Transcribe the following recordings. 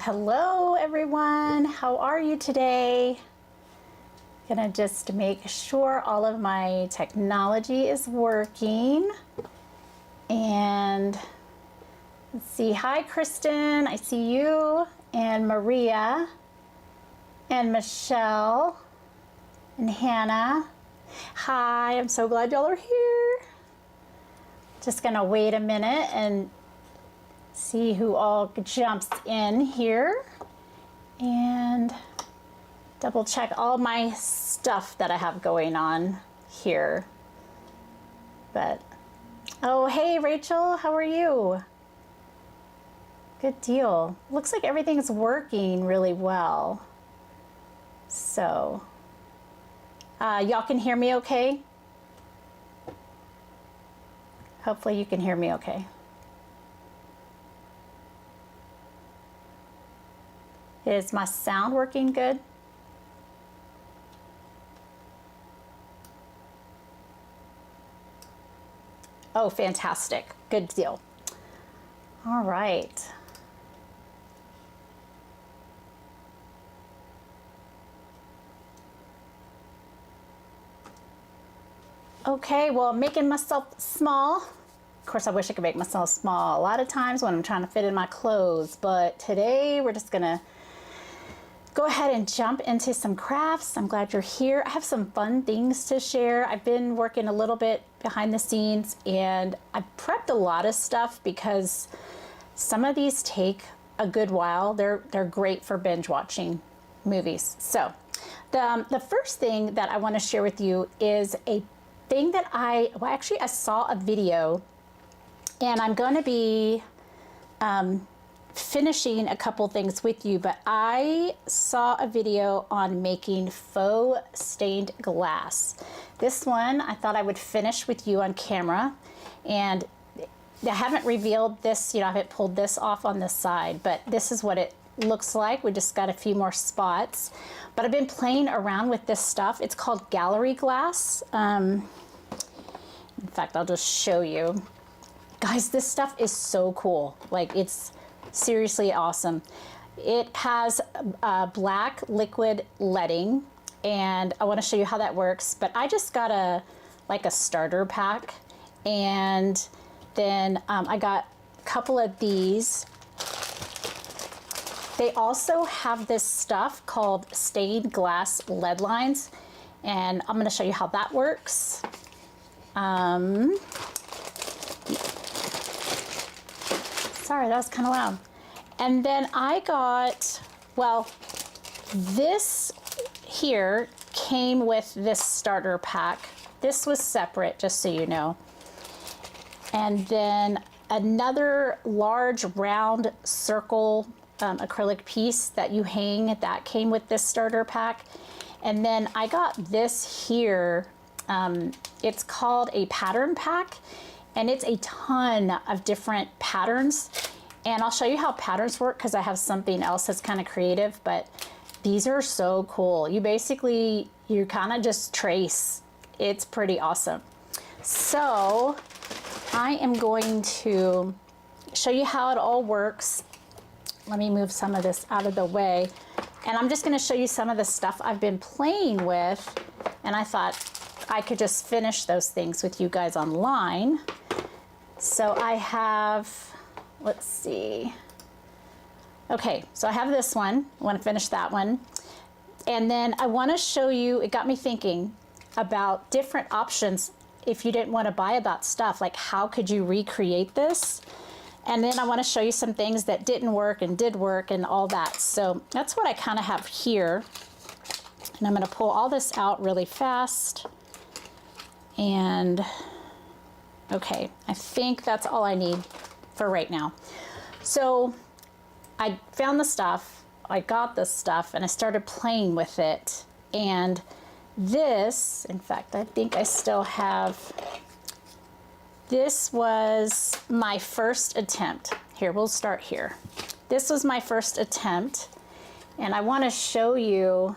Hello everyone, how are you today? Gonna just make sure all of my technology is working. And let's see, hi Kristen, I see you, and Maria, and Michelle, and Hannah. Hi, I'm so glad y'all are here. Just gonna wait a minute and see who all jumps in here and double check all my stuff that I have going on here. But oh, hey Rachel, how are you? Good deal. Looks like everything's working really well. So y'all can hear me okay? Hopefully you can hear me okay. Is my sound working good? Oh, fantastic. Good deal. All right. Okay, well, I'm making myself small. Of course, I wish I could make myself small a lot of times when I'm trying to fit in my clothes, but today we're just gonna go ahead and jump into some crafts. I'm glad you're here. I have some fun things to share. I've been working a little bit behind the scenes and I prepped a lot of stuff because some of these take a good while. They're great for binge watching movies. So the first thing that I want to share with you is a thing that I saw a video, and I'm going to be finishing a couple things with you, but I saw a video on making faux stained glass. This one I thought I would finish with you on camera, and I haven't revealed this, I haven't pulled this off on the side, but this is what it looks like. We just got a few more spots, but I've been playing around with this stuff. It's called gallery glass. In fact, I'll just show you. Guys, this stuff is so cool. Like, it's seriously awesome. It has black liquid leading, and I want to show you how that works, but I just got a starter pack, and then I got a couple of these. They also have this stuff called stained glass lead lines, and I'm going to show you how that works. Sorry, that was kind of loud. And then I got, well, this here came with this starter pack. This was separate, just so you know. And then another large round circle acrylic piece that you hang, that came with this starter pack. And then I got this here. It's called a pattern pack, and it's a ton of different patterns. And I'll show you how patterns work because I have something else that's kind of creative, but these are so cool. You kind of just trace. It's pretty awesome. So I am going to show you how it all works. Let me move some of this out of the way. And I'm just going to show you some of the stuff I've been playing with. And I thought I could just finish those things with you guys online. So I have, let's see. Okay, so I have this one. I want to finish that one. And then I want to show you, it got me thinking about different options if you didn't want to buy about stuff, like how could you recreate this? And then I want to show you some things that didn't work and did work and all that. So that's what I kind of have here. And I'm going to pull all this out really fast. And okay, I think that's all I need for right now. So I found the stuff, I got this stuff, and I started playing with it. And this, in fact, I think I still have, this was my first attempt. Here, we'll start here. This was my first attempt, and I want to show you,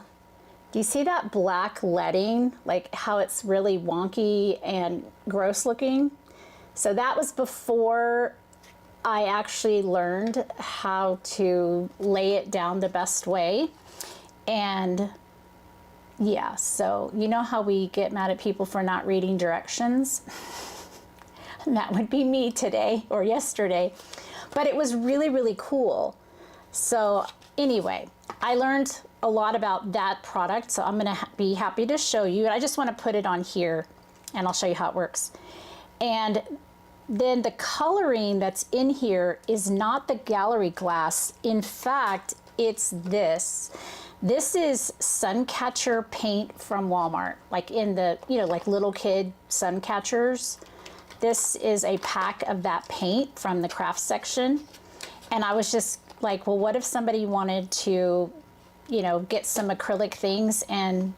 do you see that black leading? Like how it's really wonky and gross looking? So that was before I actually learned how to lay it down the best way. And yeah, so you know how we get mad at people for not reading directions? And that would be me today or yesterday. But it was really, really cool. So anyway, I learned a lot about that product, so I'm gonna be happy to show you. I just wanna put it on here and I'll show you how it works. And then the coloring that's in here is not the gallery glass. In fact, it's this. This is sun catcher paint from Walmart, like in the, you know, like little kid sun catchers. This is a pack of that paint from the craft section. And I was just like, well, what if somebody wanted to, you know, get some acrylic things and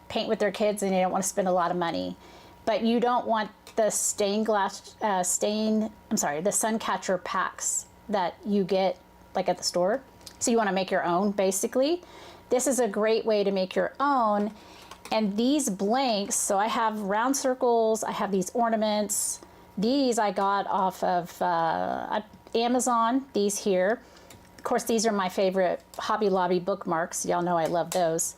paint with their kids and they don't want to spend a lot of money, but you don't want the the sun catcher packs that you get like at the store. So you want to make your own, basically. This is a great way to make your own. And these blanks, so I have round circles, I have these ornaments. These I got off of Amazon, these here. Of course, these are my favorite Hobby Lobby bookmarks. Y'all know I love those.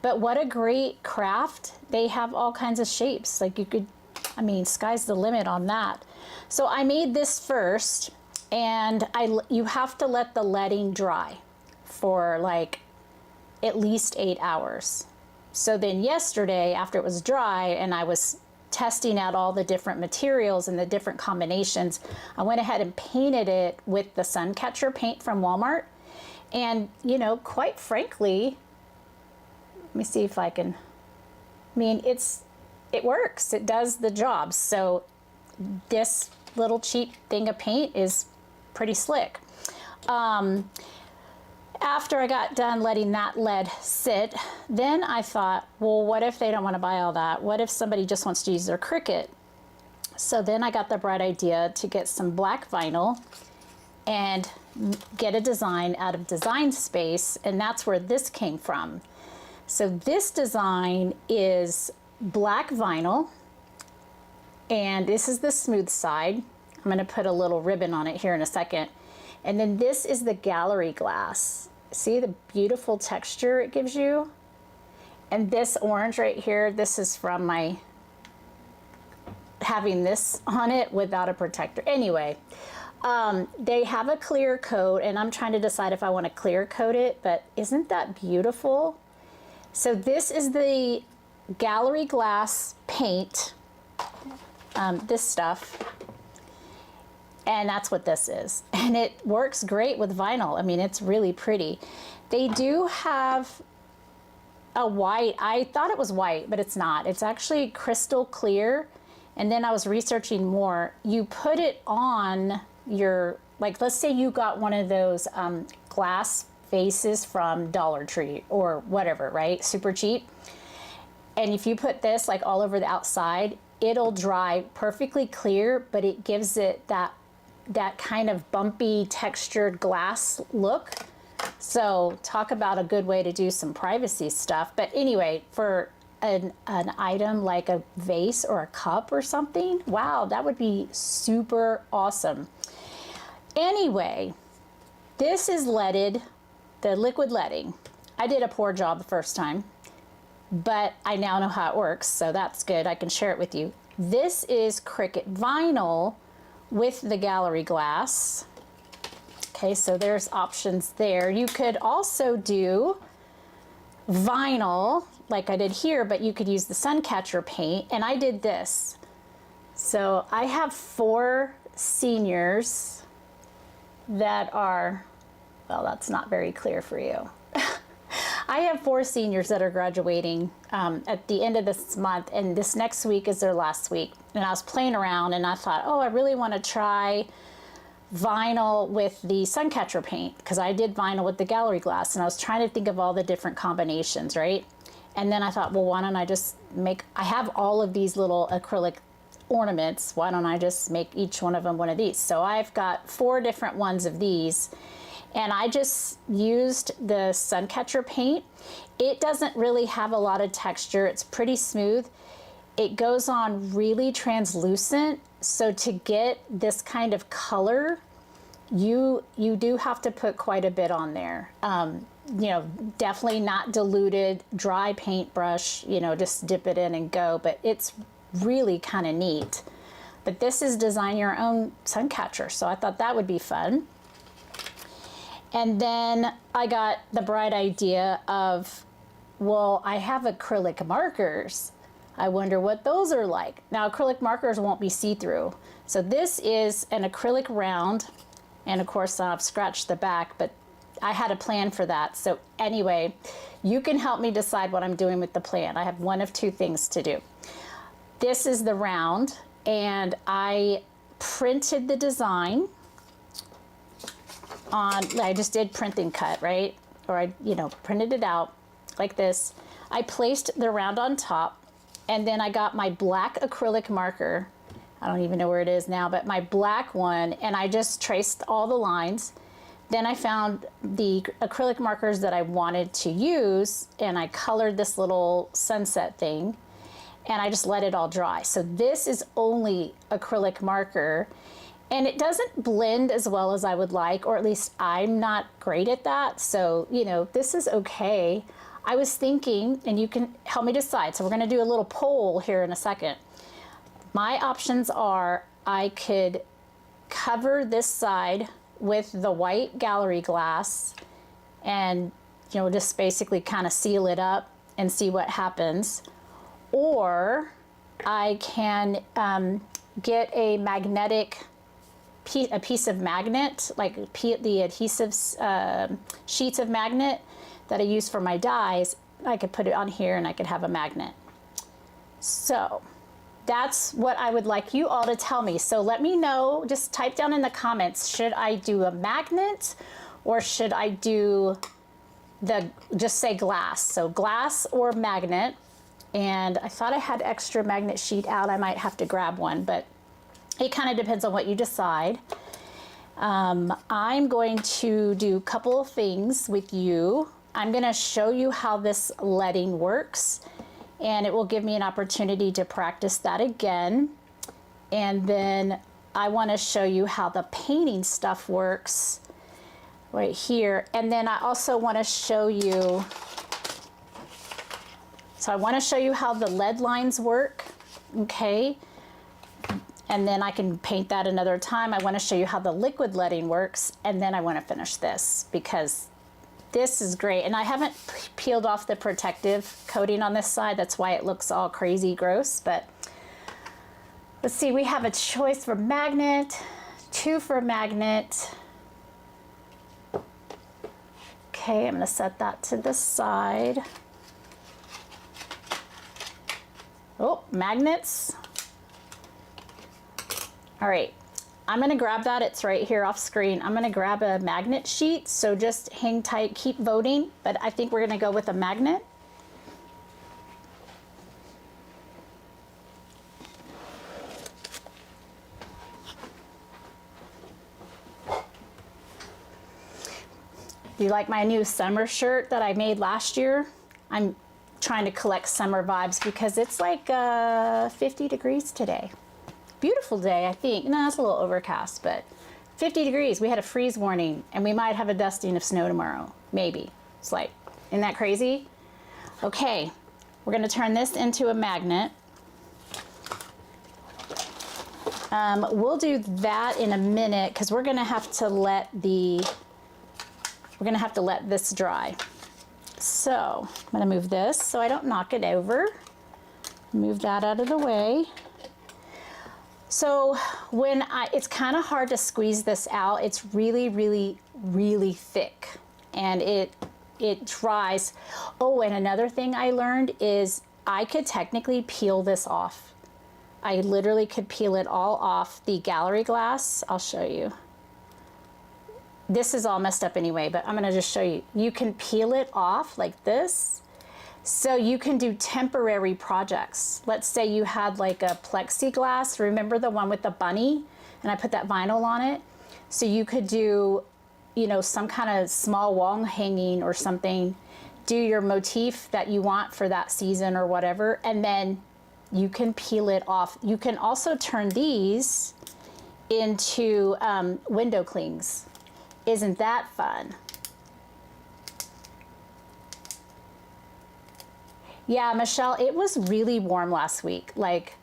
But what a great craft. They have all kinds of shapes. Like you could, I mean, sky's the limit on that. So I made this first, and you have to let the leading dry for like at least 8 hours. So then yesterday, after it was dry and I was testing out all the different materials and the different combinations, I went ahead and painted it with the sun catcher paint from Walmart. And, you know, quite frankly, let me see if I can, I mean, it works. It does the job. So this little cheap thing of paint is pretty slick. After I got done letting that lead sit, then I thought, well, what if they don't want to buy all that? What if somebody just wants to use their Cricut? So then I got the bright idea to get some black vinyl and get a design out of Design Space, and that's where this came from. So this design is black vinyl, and this is the smooth side. I'm going to put a little ribbon on it here in a second. And then this is the gallery glass. See the beautiful texture it gives you? And this orange right here, this is from my having this on it without a protector. Anyway, they have a clear coat, and I'm trying to decide if I want to clear coat it, but isn't that beautiful? So this is the gallery glass paint, this stuff. And that's what this is. And it works great with vinyl. I mean, it's really pretty. They do have a white. I thought it was white, but it's not. It's actually crystal clear. And then I was researching more. You put it on your, like, let's say you got one of those glass vases from Dollar Tree or whatever, right? Super cheap. And if you put this like all over the outside, it'll dry perfectly clear, but it gives it that kind of bumpy textured glass look. So talk about a good way to do some privacy stuff. But anyway, for an item like a vase or a cup or something, wow, that would be super awesome. Anyway, this is leaded, the liquid leading. I did a poor job the first time, but I now know how it works, so that's good. I can share it with you. This is Cricut vinyl with the gallery glass. Okay, so there's options there. You could also do vinyl like I did here, but you could use the sun catcher paint, and I did this. So I have 4 seniors that are, well, that's not very clear for you. I have 4 seniors that are graduating at the end of this month, and this next week is their last week. And I was playing around and I thought, oh, I really want to try vinyl with the sun catcher paint, because I did vinyl with the gallery glass, and I was trying to think of all the different combinations, right? And then I thought, well, why don't I just I have all of these little acrylic ornaments, why don't I just make each one of them one of these? So I've got 4 different ones of these. And I just used the sun catcher paint. It doesn't really have a lot of texture. It's pretty smooth. It goes on really translucent. So to get this kind of color, you do have to put quite a bit on there. You know, definitely not diluted, dry paintbrush, you know, just dip it in and go, but it's really kind of neat. But this is design your own sun catcher, so I thought that would be fun. And then I got the bright idea of, well, I have acrylic markers. I wonder what those are like. Now, acrylic markers won't be see-through. So this is an acrylic round, and of course I've scratched the back, but I had a plan for that. So anyway, you can help me decide what I'm doing with the plan. I have one of two things to do. This is the round, and I printed the design on, I just did print and cut, right? Or I, you know, printed it out like this. I placed the round on top, and then I got my black acrylic marker. I don't even know where it is now, but my black one, and I just traced all the lines. Then I found the acrylic markers that I wanted to use, and I colored this little sunset thing, and I just let it all dry. So this is only acrylic marker, and it doesn't blend as well as I would like, or at least I'm not great at that. So, you know, this is okay. I was thinking, and you can help me decide, so we're gonna do a little poll here in a second. My options are, I could cover this side with the white gallery glass and, you know, just basically kind of seal it up and see what happens. Or I can get a magnetic a piece of magnet, like the adhesive sheets of magnet that I use for my dies. I could put it on here and I could have a magnet. So that's what I would like you all to tell me. So let me know, just type down in the comments, should I do a magnet or should I do just say glass? So glass or magnet. And I thought I had extra magnet sheet out. I might have to grab one, but it kind of depends on what you decide. I'm going to do a couple of things with you. I'm going to show you how this leading works, and it will give me an opportunity to practice that again. And then I want to show you how the painting stuff works right here. And then I also want to show you, so I want to show you how the lead lines work, okay? And then I can paint that another time. I want to show you how the liquid leading works, and then I want to finish this because this is great. And I haven't peeled off the protective coating on this side. That's why it looks all crazy gross. But let's see, we have a choice for magnet, 2 for magnet. Okay, I'm going to set that to the side. Oh, magnets. All right, I'm gonna grab that. It's right here off screen. I'm gonna grab a magnet sheet, so just hang tight, keep voting, but I think we're gonna go with a magnet. Do you like my new summer shirt that I made last year? I'm trying to collect summer vibes because it's like 50 degrees today. Beautiful day, I think. No, it's a little overcast, but 50 degrees. We had a freeze warning, and we might have a dusting of snow tomorrow. Maybe. It's like, isn't that crazy? Okay, we're gonna turn this into a magnet. We'll do that in a minute because we're gonna have to let this dry. So I'm gonna move this so I don't knock it over. Move that out of the way. So it's kind of hard to squeeze this out. It's really, really, really thick, and it dries. Oh, and another thing I learned is I could technically peel this off. I literally could peel it all off the gallery glass. I'll show you. This is all messed up anyway, but I'm gonna just show you. You can peel it off like this. So you can do temporary projects. Let's say you had like a plexiglass, remember the one with the bunny? And I put that vinyl on it. So you could do, you know, some kind of small wall hanging or something, do your motif that you want for that season or whatever, and then you can peel it off. You can also turn these into window clings. Isn't that fun? Yeah, Michelle, it was really warm last week. Like,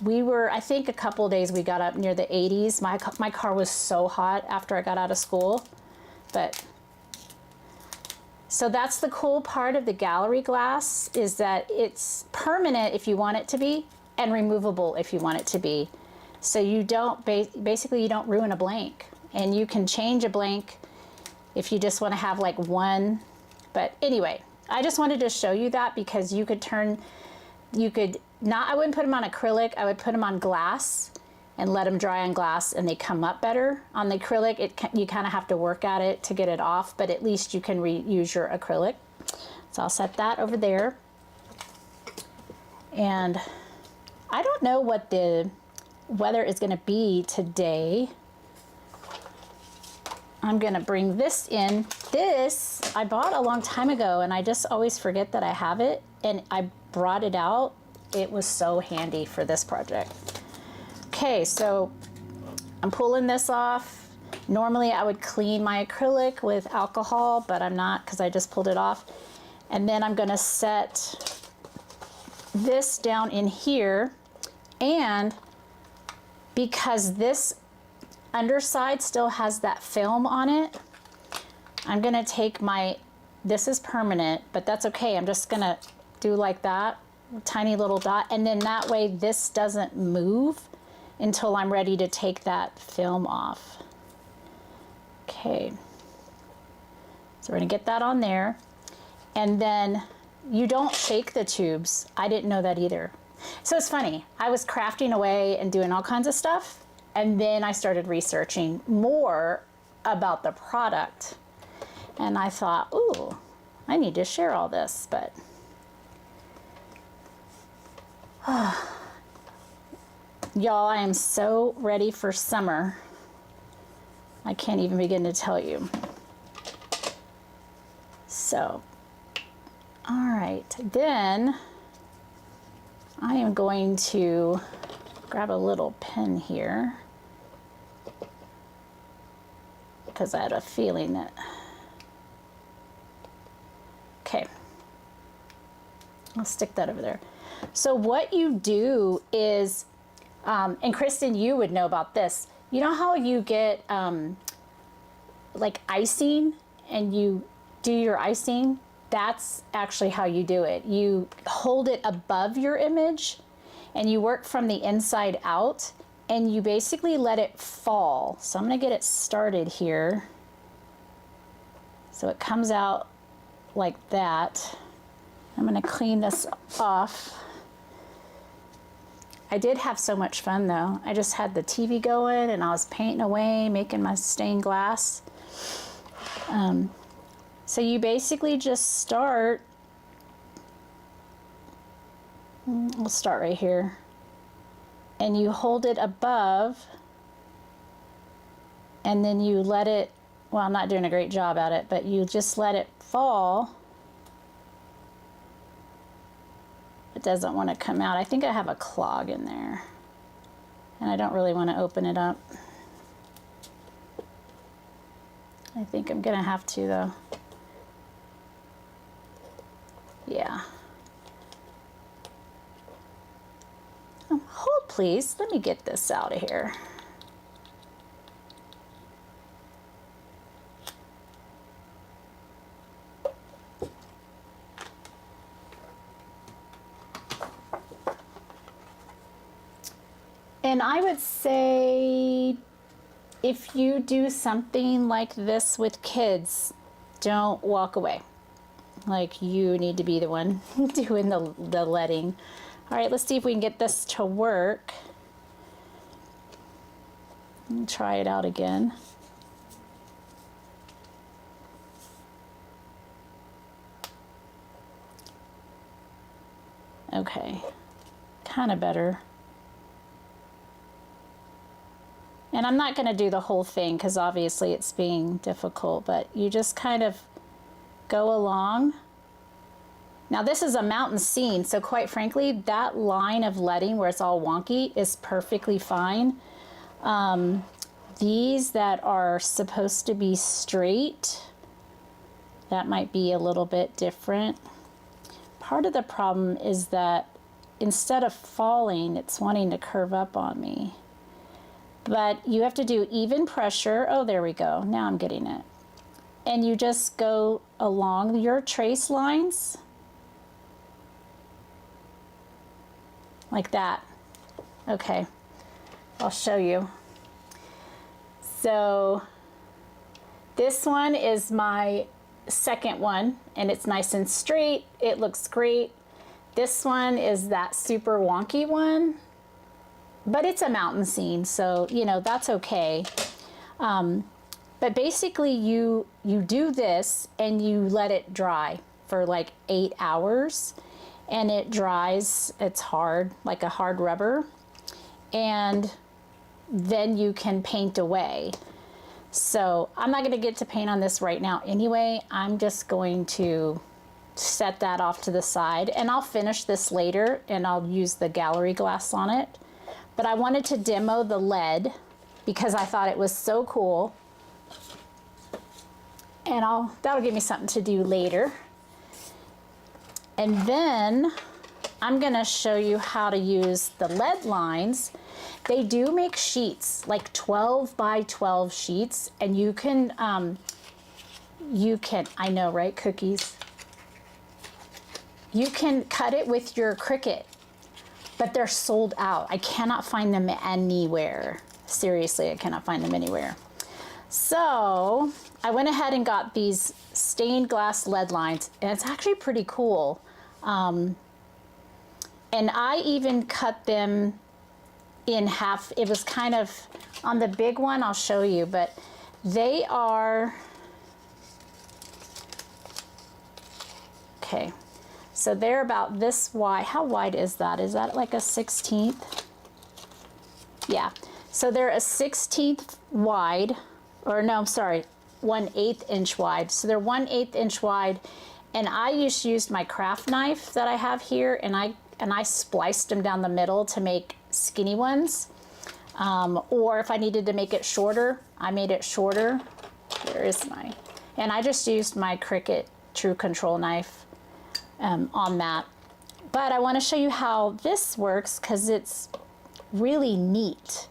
we were, I think a couple days we got up near the 80s. My car was so hot after I got out of school. But, so that's the cool part of the gallery glass, is that it's permanent if you want it to be, and removable if you want it to be. So you don't, basically you don't ruin a blank. And you can change a blank if you just want to have like one. But anyway, I just wanted to show you that because you could turn, you could not, I wouldn't put them on acrylic, I would put them on glass and let them dry on glass, and they come up better. On the acrylic, you kind of have to work at it to get it off, but at least you can reuse your acrylic. So I'll set that over there. And I don't know what the weather is going to be today. I'm going to bring this in. This I bought a long time ago, and I just always forget that I have it, and I brought it out. It was so handy for this project. Okay, so I'm pulling this off. Normally I would clean my acrylic with alcohol, but I'm not because I just pulled it off. And then I'm going to set this down in here, and because this underside still has that film on it, I'm gonna take my, this is permanent, but that's okay. I'm just gonna do like that, tiny little dot, and then that way this doesn't move until I'm ready to take that film off. Okay, so we're gonna get that on there. And then you don't shake the tubes. I didn't know that either. So it's funny, I was crafting away and doing all kinds of stuff, and then I started researching more about the product. And I thought, ooh, I need to share all this, but y'all, I am so ready for summer. I can't even begin to tell you. So, all right, then I am going to grab a little pen here because I had a feeling that, okay, I'll stick that over there. So what you do is, and Kristen, you would know about this. You know how you get like icing and you do your icing? That's actually how you do it. You hold it above your image and you work from the inside out, and you basically let it fall. So I'm gonna get it started here. So it comes out like that. I'm gonna clean this off. I did have so much fun though. I just had the TV going and I was painting away, making my stained glass. So you basically just start, we'll start right here, and you hold it above, and then you let it, well, I'm not doing a great job at it, but you just let it fall. It doesn't want to come out. I think I have a clog in there, and I don't really want to open it up. I think I'm gonna have to though. Yeah. Hold please, let me get this out of here. And I would say, if you do something like this with kids, don't walk away. Like, you need to be the one doing the letting. All right, let's see if we can get this to work. Let me try it out again. Okay, kind of better. And I'm not going to do the whole thing because obviously it's being difficult, but you just kind of go along. Now this is a mountain scene, so quite frankly, that line of letting where it's all wonky is perfectly fine. these that are supposed to be straight, that might be a little bit different. Part of the problem is that instead of falling, it's wanting to curve up on me. But you have to do even pressure. Oh, there we go. Now I'm getting it. And you just go along your trace lines like that. Okay, I'll show you. So this one is my second one, and it's nice and straight. It looks great. This one is that super wonky one, but it's a mountain scene, so you know that's okay. But basically you do this and you let it dry for like 8 hours, and it dries. It's hard, like a hard rubber, and then you can paint away. So I'm not going to get to paint on this right now anyway. I'm just going to set that off to the side, and I'll finish this later and I'll use the gallery glass on it. But I wanted to demo the lead because I thought it was so cool, and that'll give me something to do later. And then I'm going to show you how to use the lead lines. They do make sheets, like 12 by 12 sheets, and you can, I know, right, cookies? You can cut it with your Cricut, but they're sold out. I cannot find them anywhere. Seriously, I cannot find them anywhere. So I went ahead and got these stained glass lead lines, and it's actually pretty cool. And I even cut them in half. It was kind of on the big one, I'll show you, but they are, okay, so they're about this wide. How wide is that? Is that like a 16th? Yeah, so they're a 16th wide, or no, I'm sorry, 1/8 inch wide. So they're 1/8 inch wide, and I just used my craft knife that I have here, and I spliced them down the middle to make skinny ones. Or if I needed to make it shorter, I made it shorter. There is mine. And I just used my Cricut True Control knife on that. But I want to show you how this works because it's really neat.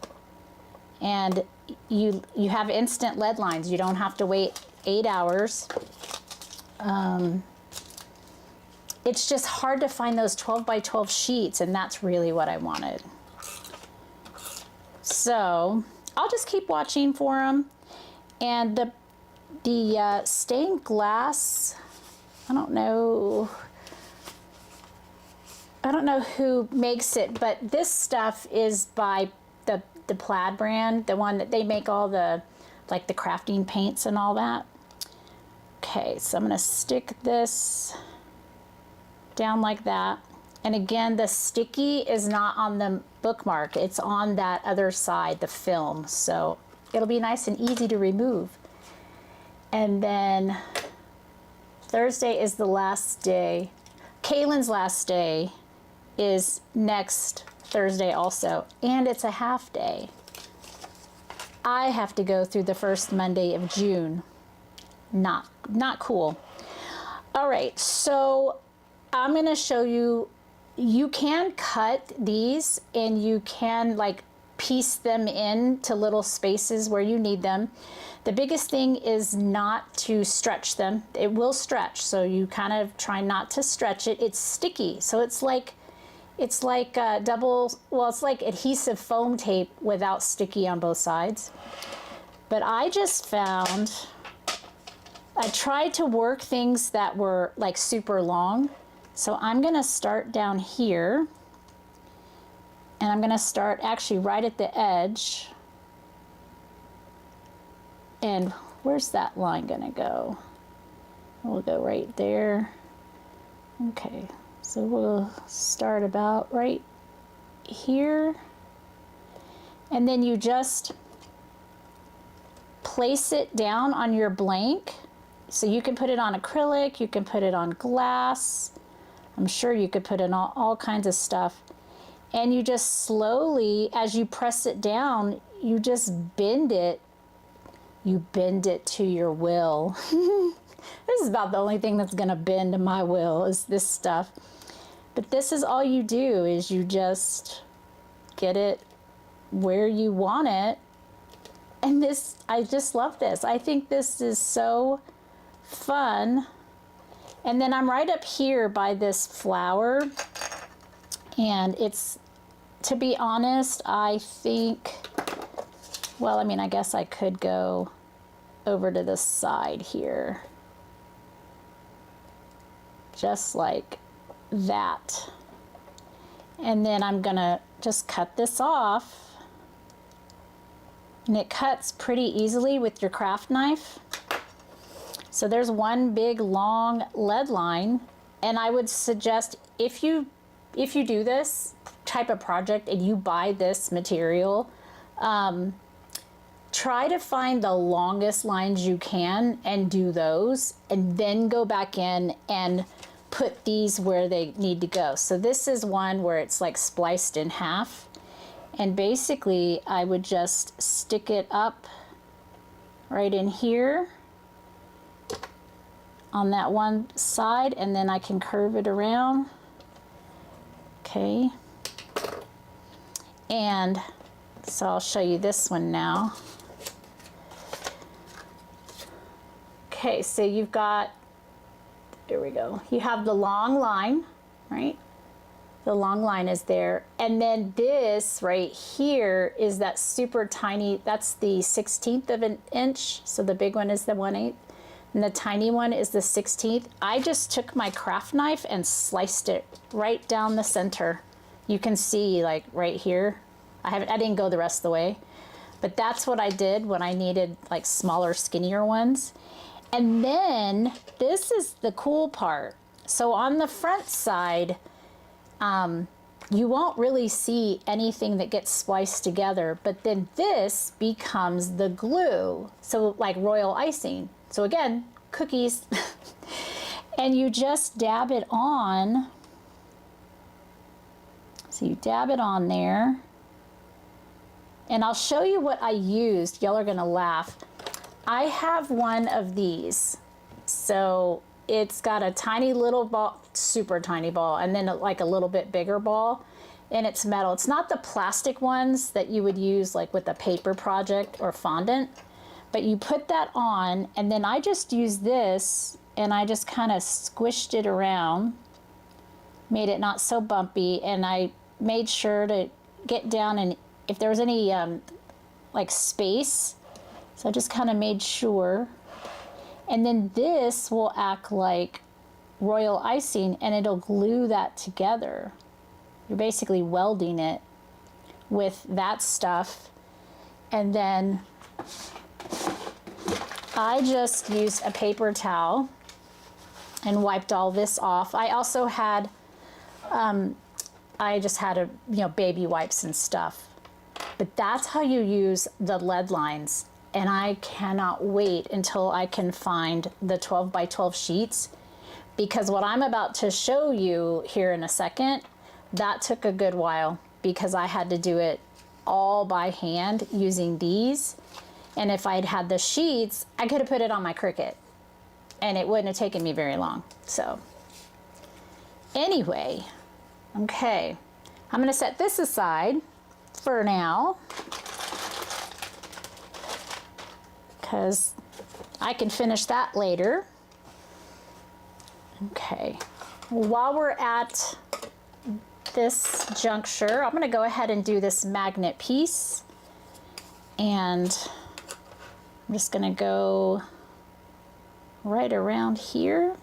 And you have instant lead lines. You don't have to wait 8 hours. It's just hard to find those 12 by 12 sheets, and that's really what I wanted. So I'll just keep watching for them. And the stained glass, I don't know who makes it, but this stuff is by the Plaid brand, the one that they make all the, like the crafting paints and all that. Okay, so I'm gonna stick this down like that. And again, the sticky is not on the bookmark, it's on that other side, the film, so it'll be nice and easy to remove. And then Thursday is the last day. Kaylin's last day is next Thursday also, and it's a half day. I have to go through the first Monday of June. Not cool. All right, so I'm gonna show you, you can cut these and you can like piece them into little spaces where you need them. The biggest thing is not to stretch them. It will stretch, so you kind of try not to stretch it. It's sticky, so it's like it's like adhesive foam tape without sticky on both sides. But I just found, I tried to work things that were like super long. So I'm gonna start down here, and I'm gonna start actually right at the edge. And where's that line gonna go? We'll go right there. Okay, so we'll start about right here. And then you just place it down on your blank. So you can put it on acrylic, you can put it on glass. I'm sure you could put in all kinds of stuff. And you just slowly, as you press it down, you just bend it. You bend it to your will. This is about the only thing that's gonna bend to my will is this stuff. But this is all you do, is you just get it where you want it. And this, I just love this. I think this is so fun. And then I'm right up here by this flower. And it's, to be honest, I think, well, I mean, I guess I could go over to the side here. Just like that. And then I'm gonna just cut this off. And it cuts pretty easily with your craft knife. So there's one big long lead line. And I would suggest if you do this type of project and you buy this material, try to find the longest lines you can and do those, and then go back in and put these where they need to go. So this is one where it's like spliced in half. And basically I would just stick it up right in here on that one side, and then I can curve it around. Okay. And so I'll show you this one now. Okay, so you've got, there we go. You have the long line, right? The long line is there. And then this right here is that super tiny, that's the 1/16 of an inch. So the big one is the 1/8. And the tiny one is the 1/16. I just took my craft knife and sliced it right down the center. You can see like right here. I didn't go the rest of the way, but that's what I did when I needed like smaller, skinnier ones. And then this is the cool part. So on the front side, you won't really see anything that gets spliced together, but then this becomes the glue. So like royal icing. So again, cookies. And you just dab it on. So you dab it on there. And I'll show you what I used. Y'all are gonna laugh. I have one of these. So it's got a tiny little ball, super tiny ball, and then like a little bit bigger ball, and it's metal. It's not the plastic ones that you would use like with a paper project or fondant, but you put that on, and then I just used this and I just kind of squished it around, made it not so bumpy, and I made sure to get down, and if there was any like space, so I just kind of made sure. And then this will act like royal icing, and it'll glue that together. You're basically welding it with that stuff. And then I just used a paper towel and wiped all this off. I also had, I just had baby wipes and stuff. But that's how you use the lead lines. And I cannot wait until I can find the 12 by 12 sheets, because what I'm about to show you here in a second, that took a good while because I had to do it all by hand using these. And if I'd had the sheets, I could have put it on my Cricut and it wouldn't have taken me very long. So anyway, okay, I'm gonna set this aside for now, because I can finish that later. Okay, while we're at this juncture, I'm gonna go ahead and do this magnet piece. And I'm just gonna go right around here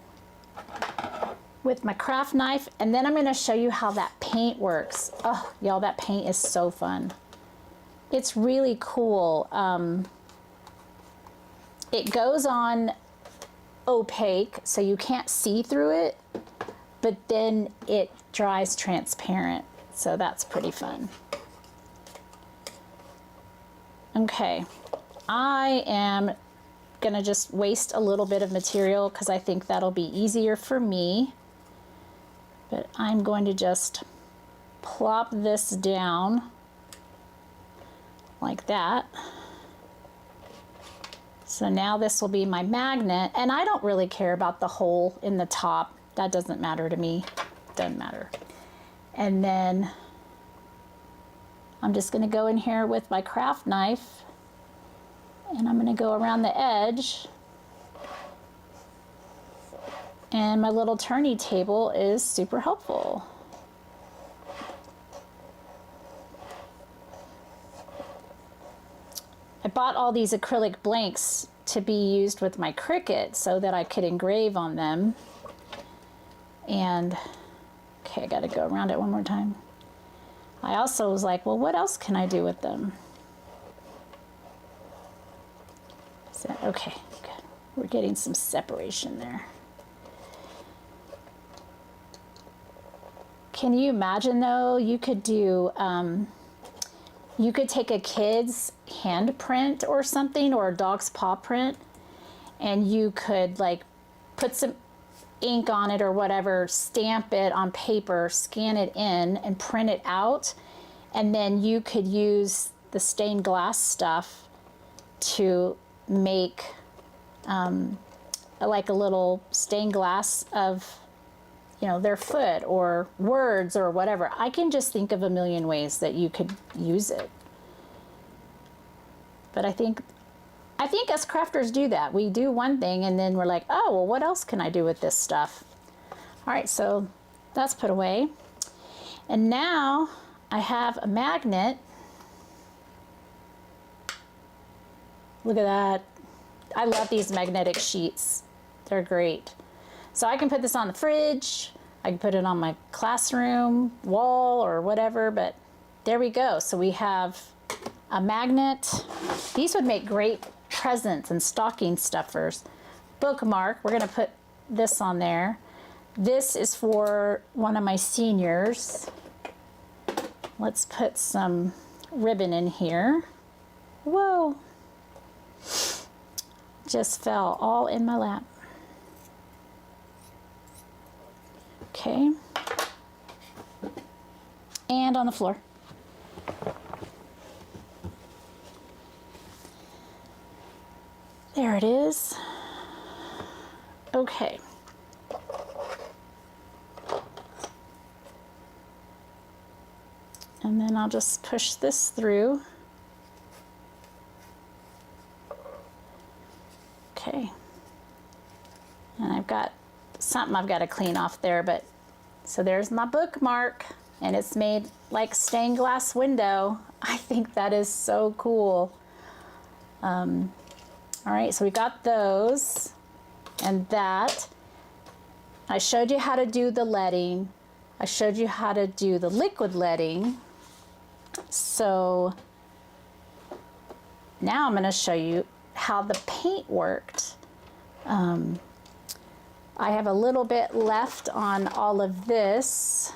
with my craft knife, and then I'm gonna show you how that paint works. Oh, y'all, that paint is so fun. It's really cool. It goes on opaque, so you can't see through it, but then it dries transparent, so that's pretty fun. Okay, I am gonna just waste a little bit of material because I think that'll be easier for me, but I'm going to just plop this down like that. So now this will be my magnet, and I don't really care about the hole in the top. That doesn't matter to me. Doesn't matter. And then I'm just going to go in here with my craft knife, and I'm going to go around the edge. And my little turny table is super helpful. I bought all these acrylic blanks to be used with my Cricut so that I could engrave on them. And, okay, I gotta go around it one more time. I also was like, well, what else can I do with them? So, okay, good. We're getting some separation there. Can you imagine though, you could do, you could take a kid's handprint or something, or a dog's paw print, and you could like put some ink on it or whatever, stamp it on paper, scan it in and print it out. And then you could use the stained glass stuff to make like a little stained glass of, you know, their foot or words or whatever. I can just think of a million ways that you could use it. But I think us crafters do that. We do one thing and then we're like, oh, well, what else can I do with this stuff? All right, so that's put away. And now I have a magnet. Look at that. I love these magnetic sheets. They're great. So I can put this on the fridge, I can put it on my classroom wall or whatever, but there we go. So we have a magnet. These would make great presents and stocking stuffers. Bookmark, we're gonna put this on there. This is for one of my seniors. Let's put some ribbon in here. Whoa, just fell all in my lap. Okay, and on the floor. There it is. Okay. And then I'll just push this through. Okay. And I've got something I've got to clean off there, but so there's my bookmark, and it's made like stained glass window. I think that is so cool. All right, so we got those and that. I showed you how to do the leading. I showed you how to do the liquid leading. So now I'm going to show you how the paint worked. I have a little bit left on all of this.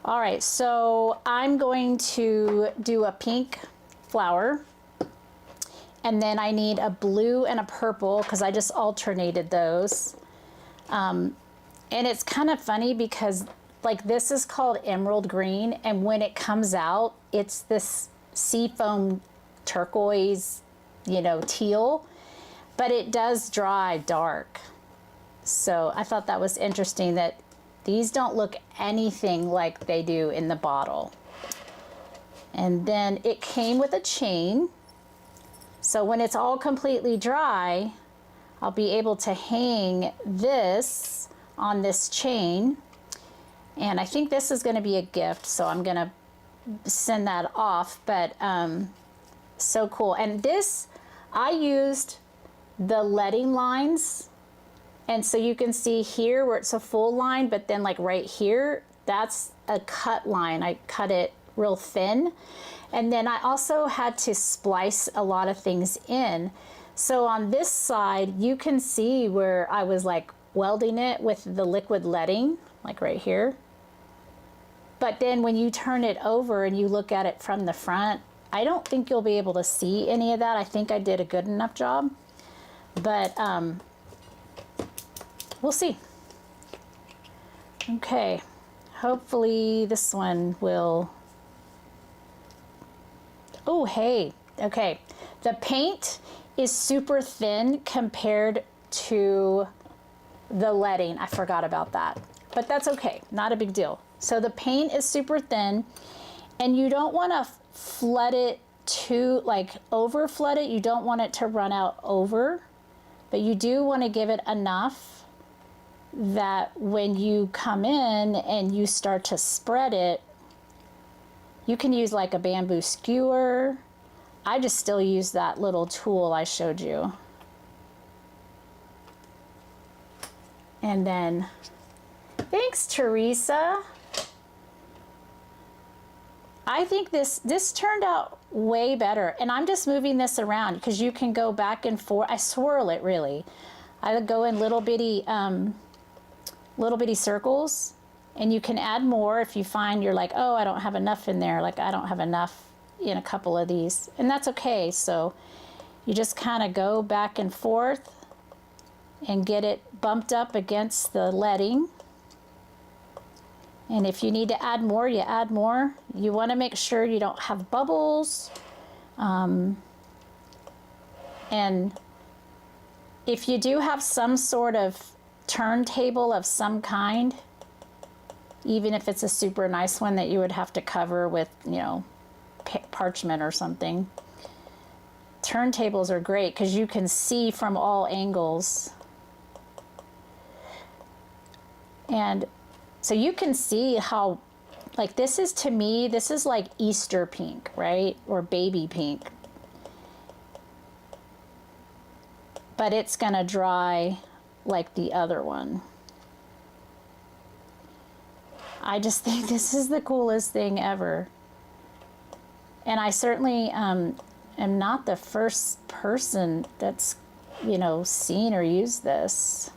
All right, so I'm going to do a pink flower, and then I need a blue and a purple because I just alternated those. And it's kind of funny because like this is called emerald green, and when it comes out, it's this seafoam turquoise, you know, teal, but it does dry dark. So I thought that was interesting that these don't look anything like they do in the bottle. And then it came with a chain. So when it's all completely dry, I'll be able to hang this on this chain. And I think this is gonna be a gift, so I'm gonna send that off, but so cool. And this, I used the leading lines. And so you can see here where it's a full line, but then like right here, that's a cut line. I cut it real thin. And then I also had to splice a lot of things in. So on this side, you can see where I was like welding it with the liquid leading, like right here. But then when you turn it over and you look at it from the front, I don't think you'll be able to see any of that. I think I did a good enough job. But we'll see. Okay, hopefully this one will, oh, hey, okay. The paint is super thin compared to the leading. I forgot about that, but that's okay, not a big deal. So the paint is super thin, and you don't want to flood it too, like over flood it. You don't want it to run out over, but you do want to give it enough that when you come in and you start to spread it, you can use like a bamboo skewer. I just still use that little tool I showed you. And then, thanks, Teresa. I think this turned out way better. And I'm just moving this around because you can go back and forth. I swirl it really. I would go in little bitty circles, and you can add more if you find you're like, oh, I don't have enough in there. Like I don't have enough in a couple of these, and that's okay. So you just kind of go back and forth and get it bumped up against the leading. And if you need to add more, you add more. You want to make sure you don't have bubbles. And if you do have some sort of turntable of some kind, even if it's a super nice one that you would have to cover with, you know, parchment or something, turntables are great because you can see from all angles. And so you can see how, like, this is, to me, this is like Easter pink, right? Or baby pink. But it's gonna dry like the other one. I just think this is the coolest thing ever. And I certainly am not the first person that's, you know, seen or used this.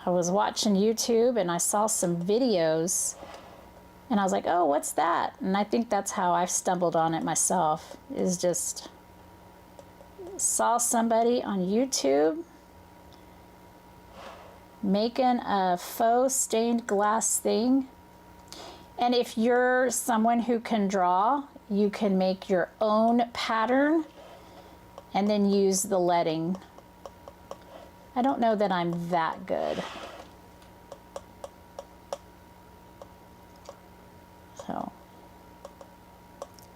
I was watching YouTube and I saw some videos and I was like, oh, what's that? And I think that's how I stumbled on it myself, is just saw somebody on YouTube making a faux stained glass thing. And if you're someone who can draw, you can make your own pattern and then use the leading. I don't know that I'm that good. So,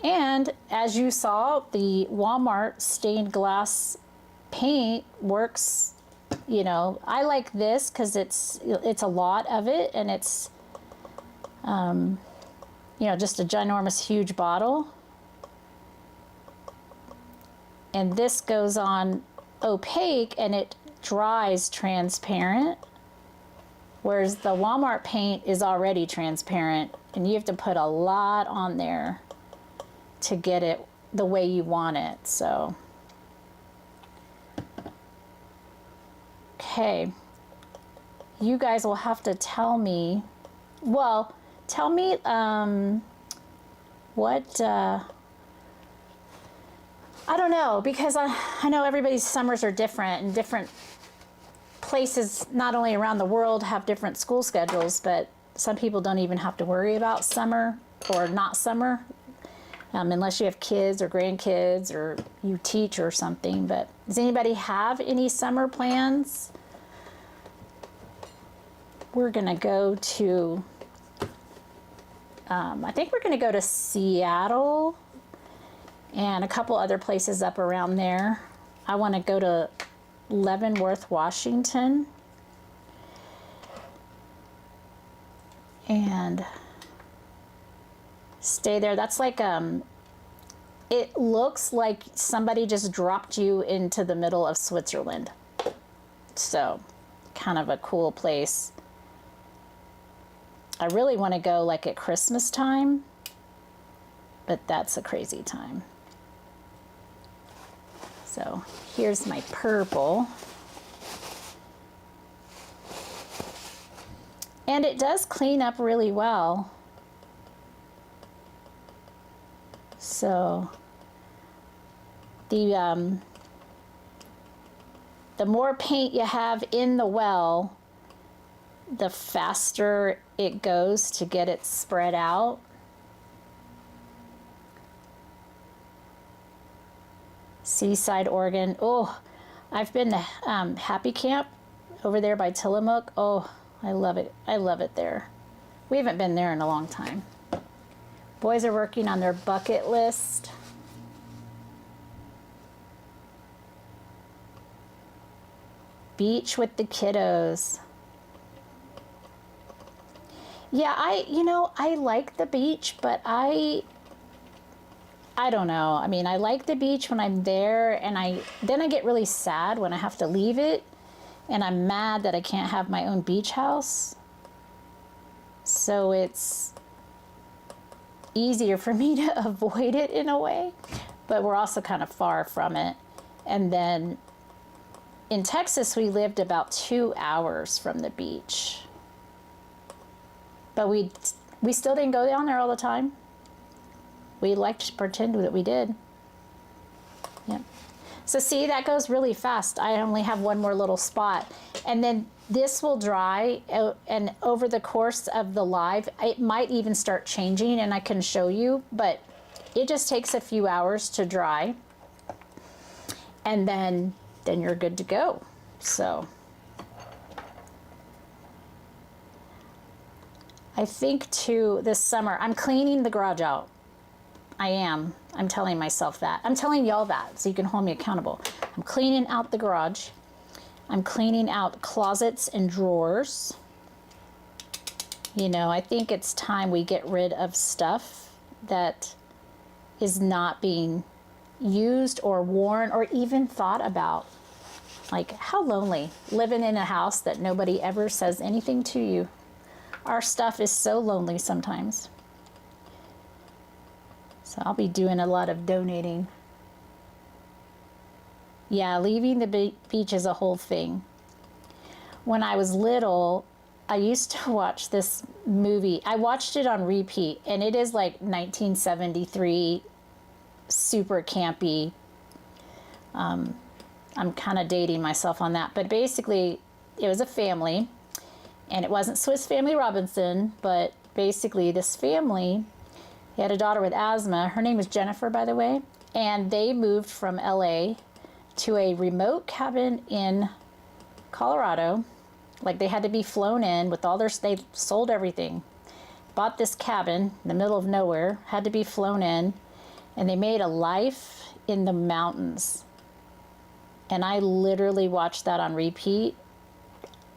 and as you saw, the Walmart stained glass paint works. You know, I like this because it's a lot of it, and it's you know, just a ginormous huge bottle. And this goes on opaque and it dries transparent, whereas the Walmart paint is already transparent and you have to put a lot on there to get it the way you want it. So okay, you guys will have to tell me, well, tell me what I don't know, because I know everybody's summers are different, and different places not only around the world have different school schedules, but some people don't even have to worry about summer or not summer, unless you have kids or grandkids or you teach or something. But does anybody have any summer plans? We're gonna go to, I think we're gonna go to Seattle and a couple other places up around there. I wanna go to Leavenworth, Washington, and stay there. That's like, it looks like somebody just dropped you into the middle of Switzerland. So, kind of a cool place. I really want to go like at Christmas time, but that's a crazy time. So here's my purple. And it does clean up really well. So the more paint you have in the well, the faster it goes to get it spread out. Seaside, Oregon. Oh, I've been to Happy Camp over there by Tillamook. Oh, I love it. I love it there. We haven't been there in a long time. Boys are working on their bucket list. Beach with the kiddos. Yeah, I like the beach, but I don't know. I mean, I like the beach when I'm there, and then I get really sad when I have to leave it, and I'm mad that I can't have my own beach house. So it's easier for me to avoid it in a way, but we're also kind of far from it. And then in Texas, we lived about 2 hours from the beach, but we still didn't go down there all the time. We liked to pretend that we did. Yep. So see, that goes really fast. I only have one more little spot, and then this will dry, and over the course of the live, it might even start changing, and I can show you, but it just takes a few hours to dry, and then you're good to go. So I think too, this summer, I'm cleaning the garage out. I am. I'm telling myself that. I'm telling y'all that so you can hold me accountable. I'm cleaning out the garage. I'm cleaning out closets and drawers. You know, I think it's time we get rid of stuff that is not being used or worn or even thought about. Like, how lonely living in a house that nobody ever says anything to you. Our stuff is so lonely sometimes. So I'll be doing a lot of donating. Yeah, leaving the beach is a whole thing. When I was little, I used to watch this movie. I watched it on repeat, and it is like 1973, super campy. I'm kind of dating myself on that, but basically it was a family, and it wasn't Swiss Family Robinson, but basically this family, he had a daughter with asthma. Her name was Jennifer, by the way, and they moved from LA to a remote cabin in Colorado. Like, they had to be flown in with all their, they sold everything, bought this cabin in the middle of nowhere, had to be flown in, and they made a life in the mountains. And I literally watched that on repeat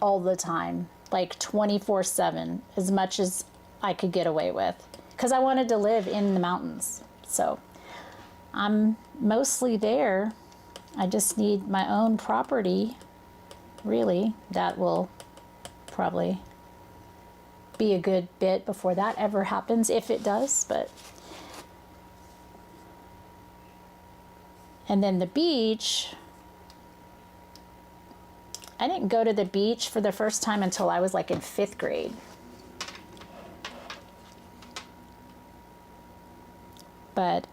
all the time, like 24/7, as much as I could get away with, because I wanted to live in the mountains. So I'm mostly there. I just need my own property, really. That will probably be a good bit before that ever happens, if it does. But and then the beach, I didn't go to the beach for the first time until I was like in 5th grade. But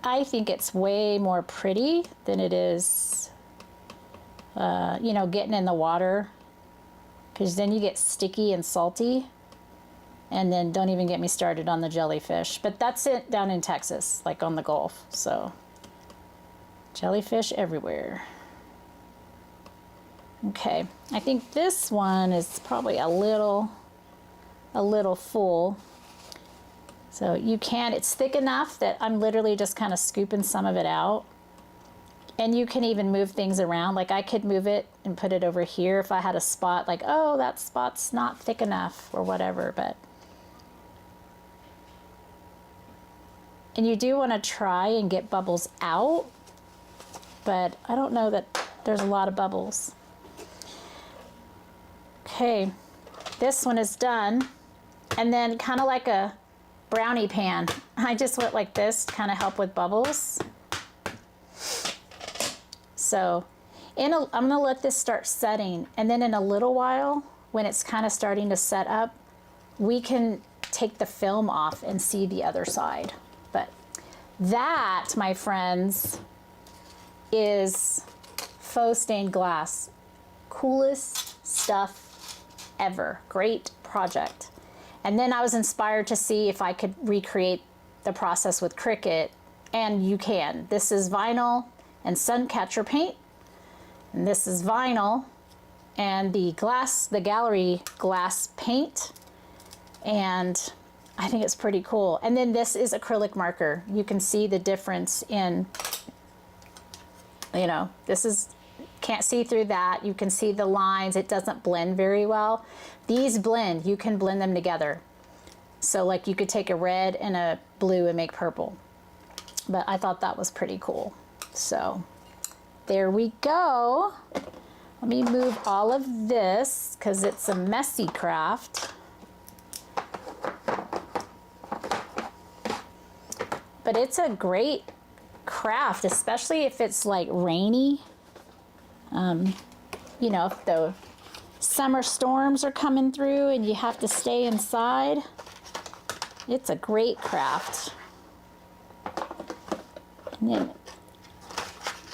I think it's way more pretty than it is, you know, getting in the water, because then you get sticky and salty. And then don't even get me started on the jellyfish. But that's it down in Texas, like on the Gulf. So jellyfish everywhere. Okay, I think this one is probably a little full. So you can, it's thick enough that I'm literally just kind of scooping some of it out. And you can even move things around. Like, I could move it and put it over here if I had a spot like, oh, that spot's not thick enough or whatever. But and you do want to try and get bubbles out, but I don't know that there's a lot of bubbles. Okay, this one is done. And then kind of like a brownie pan, I just went like this to kind of help with bubbles. So I'm gonna let this start setting, and then in a little while, when it's kind of starting to set up, we can take the film off and see the other side. But that, my friends, is faux stained glass. Coolest stuff ever. Great project. And then I was inspired to see if I could recreate the process with Cricut, and you can. This is vinyl and Suncatcher paint, and this is vinyl and the gallery glass paint, and I think it's pretty cool. And then this is acrylic marker. You can see the difference in, you know, this is, can't see through that. You can see the lines. It doesn't blend very well. These blend, you can blend them together. So like you could take a red and a blue and make purple. But I thought that was pretty cool. So there we go. Let me move all of this because it's a messy craft. But it's a great craft, especially if it's like rainy. You know, if the summer storms are coming through and you have to stay inside, it's a great craft. And then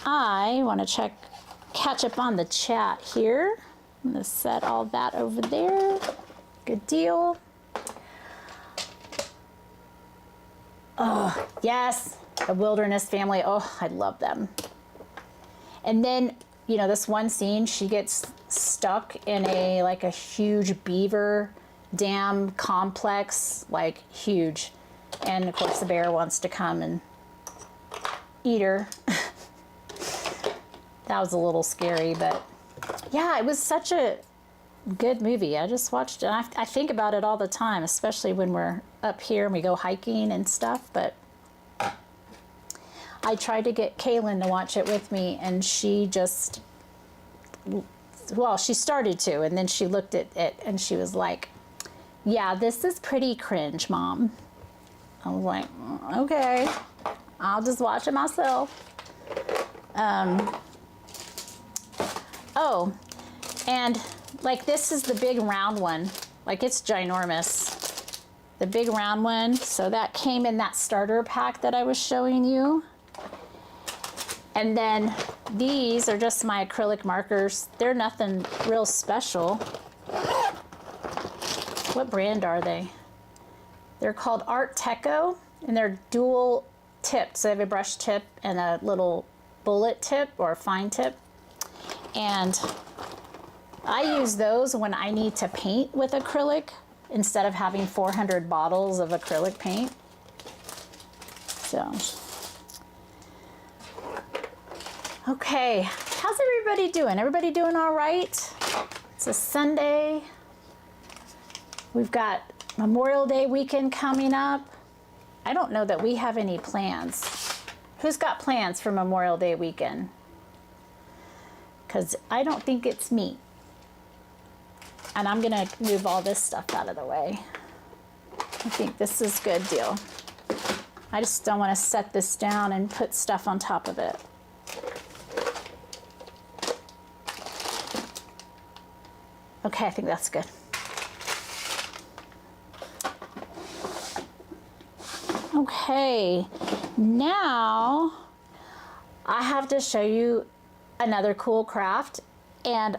I want to catch up on the chat here. I'm going to set all that over there. Good deal. Oh, yes, the Wilderness family. Oh, I love them. And then, you know, this one scene, she gets stuck in a huge beaver dam complex, like huge. And of course the bear wants to come and eat her. That was a little scary, but yeah, it was such a good movie. I just watched it. I think about it all the time, especially when we're up here and we go hiking and stuff, but I tried to get Kaylin to watch it with me, and she just, well, she started to, and then she looked at it and she was like, yeah, this is pretty cringe, Mom. I was like, okay, I'll just watch it myself. Oh, and like this is the big round one. Like it's ginormous. The big round one. So that came in that starter pack that I was showing you. And then these are just my acrylic markers. They're nothing real special. What brand are they? They're called Art Teco, and they're dual tipped. So they have a brush tip and a little bullet tip or fine tip. And I use those when I need to paint with acrylic instead of having 400 bottles of acrylic paint. So, okay, how's everybody doing? Everybody doing all right? It's a Sunday. We've got Memorial Day weekend coming up. I don't know that we have any plans. Who's got plans for Memorial Day weekend? Because I don't think it's me. And I'm gonna move all this stuff out of the way. I think this is a good deal. I just don't want to set this down and put stuff on top of it. Okay, I think that's good. Okay, now I have to show you another cool craft. And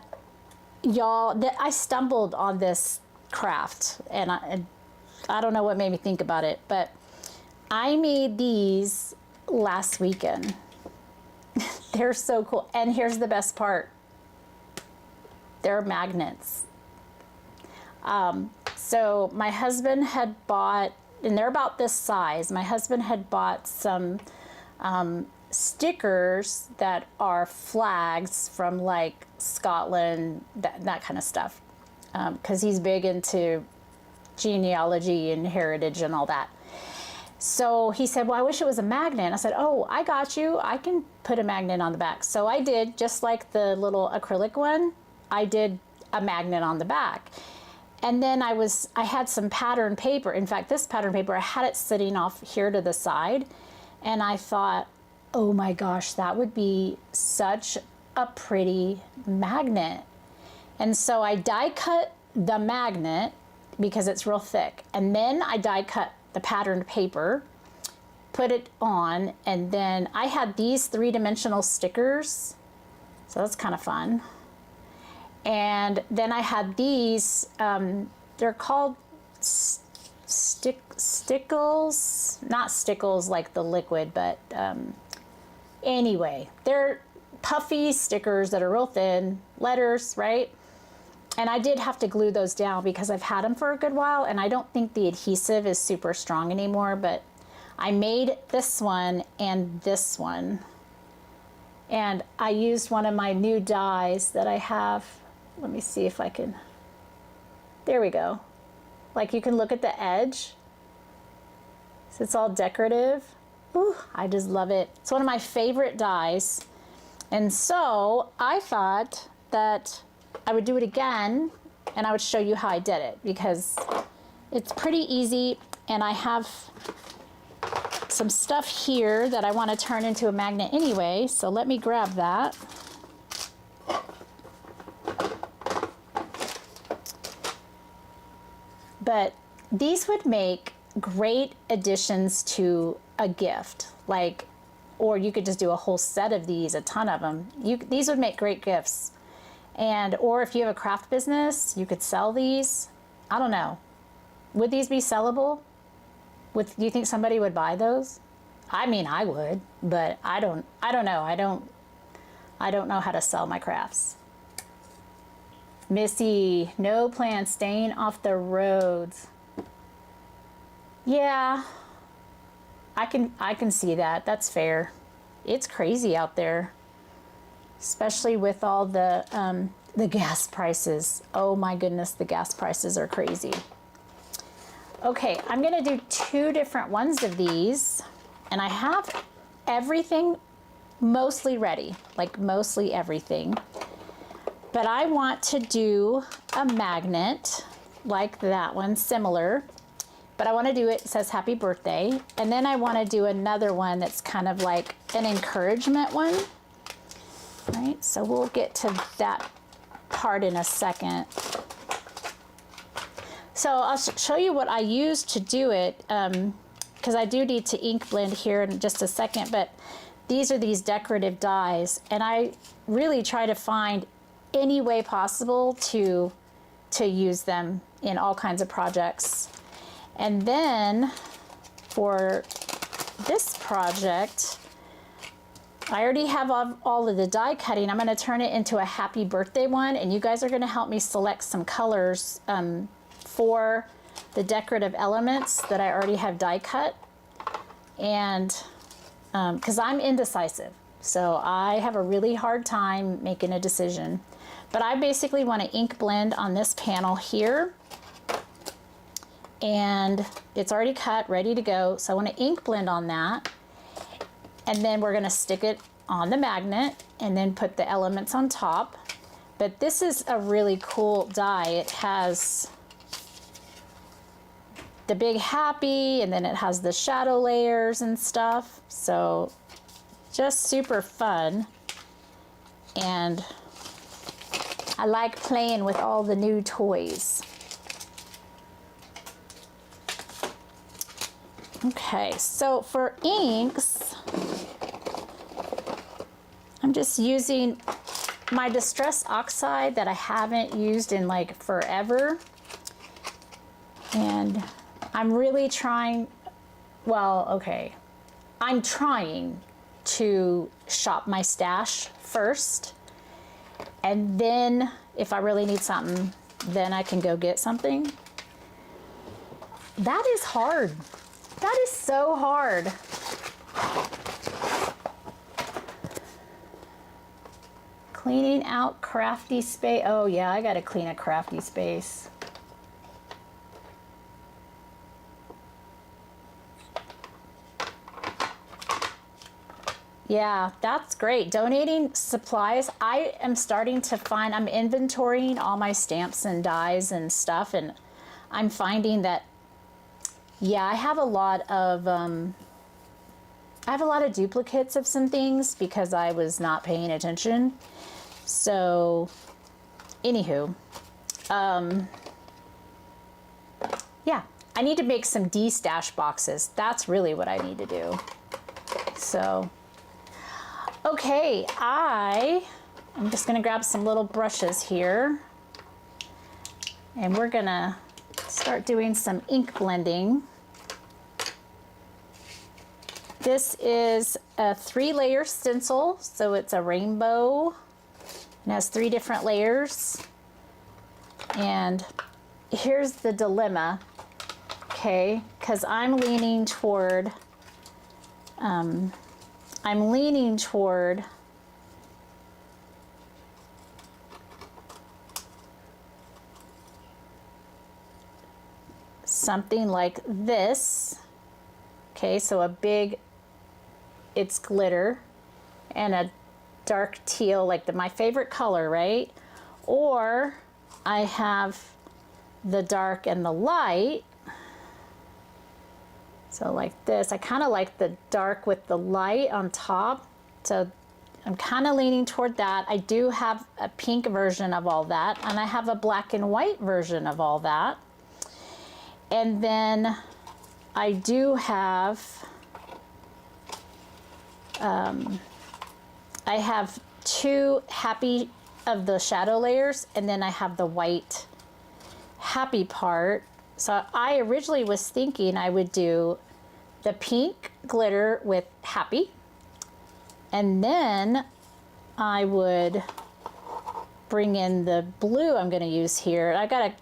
y'all, I stumbled on this craft, and I don't know what made me think about it, but I made these last weekend. They're so cool. And here's the best part. They're magnets. So my husband had bought, and they're about this size, my husband had bought some stickers that are flags from like Scotland, that kind of stuff, because he's big into genealogy and heritage and all that. So he said, well, I wish it was a magnet. I said, oh, I got you. I can put a magnet on the back. So I did, just like the little acrylic one, I did a magnet on the back. And then I had some pattern paper. In fact, this pattern paper, I had it sitting off here to the side. And I thought, oh my gosh, that would be such a pretty magnet. And so I die cut the magnet because it's real thick. And then I die cut the patterned paper, put it on, and then I had these 3-dimensional stickers, so that's kind of fun. And then I had these, they're called stickles, not stickles like the liquid, but anyway, they're puffy stickers that are real thin, letters, right? And I did have to glue those down because I've had them for a good while, and I don't think the adhesive is super strong anymore, but I made this one and this one. And I used one of my new dies that I have. Let me see if I can, there we go. Like you can look at the edge. So it's all decorative. Ooh, I just love it. It's one of my favorite dies. And so I thought that I would do it again and I would show you how I did it because it's pretty easy, and I have some stuff here that I want to turn into a magnet anyway, so let me grab that. But these would make great additions to a gift, like, or you could just do a whole set of these, a ton of them. These would make great gifts. And, or if you have a craft business, you could sell these. I don't know. Would these be sellable? Do you think somebody would buy those? I mean, I would, but I don't know. I don't know how to sell my crafts. Missy, no plans, staying off the roads. Yeah, I can see that. That's fair. It's crazy out there, especially with all the gas prices. Oh my goodness, the gas prices are crazy. Okay, I'm gonna do 2 different ones of these, and I have everything mostly ready, like mostly everything. But I want to do a magnet like that one, similar. But I want to do it says happy birthday. And then I want to do another one that's kind of like an encouragement one. All right, so we'll get to that part in a second. So I'll show you what I used to do it, because I do need to ink blend here in just a second, but these are these decorative dies, and I really try to find any way possible to use them in all kinds of projects. And then for this project, I already have all of the die cutting. I'm going to turn it into a happy birthday one, and you guys are going to help me select some colors for the decorative elements that I already have die cut. And because I'm indecisive, so I have a really hard time making a decision. But I basically want to ink blend on this panel here, and it's already cut, ready to go. So I want to ink blend on that, and then we're going to stick it on the magnet and then put the elements on top. But this is a really cool die. It has the big happy, and then it has the shadow layers and stuff. So just super fun. And I like playing with all the new toys. Okay, so for inks, I'm just using my Distress Oxide that I haven't used in like forever. And I'm really trying, well, okay, I'm trying to shop my stash first. And then if I really need something, then I can go get something. That is hard. That is so hard. Cleaning out crafty space. Oh yeah, I gotta clean a crafty space. Yeah, that's great. Donating supplies. I am starting to find, I'm inventorying all my stamps and dies and stuff, and I'm finding that, yeah, I have a lot of duplicates of some things because I was not paying attention. So, anywho, yeah, I need to make some D-stash boxes. That's really what I need to do. So, okay, I'm just gonna grab some little brushes here, and we're gonna start doing some ink blending. This is a 3-layer stencil, so it's a rainbow and has 3 different layers. And here's the dilemma, okay, because I'm leaning toward something like this. Okay, so it's glitter and a dark teal, like my favorite color, right? Or I have the dark and the light. So like this, I kind of like the dark with the light on top. So I'm kind of leaning toward that. I do have a pink version of all that, and I have a black and white version of all that. And then I do have, I have 2 happy of the shadow layers, and then I have the white happy part. So I originally was thinking I would do the pink glitter with happy, and then I would bring in the blue I'm going to use here. I got to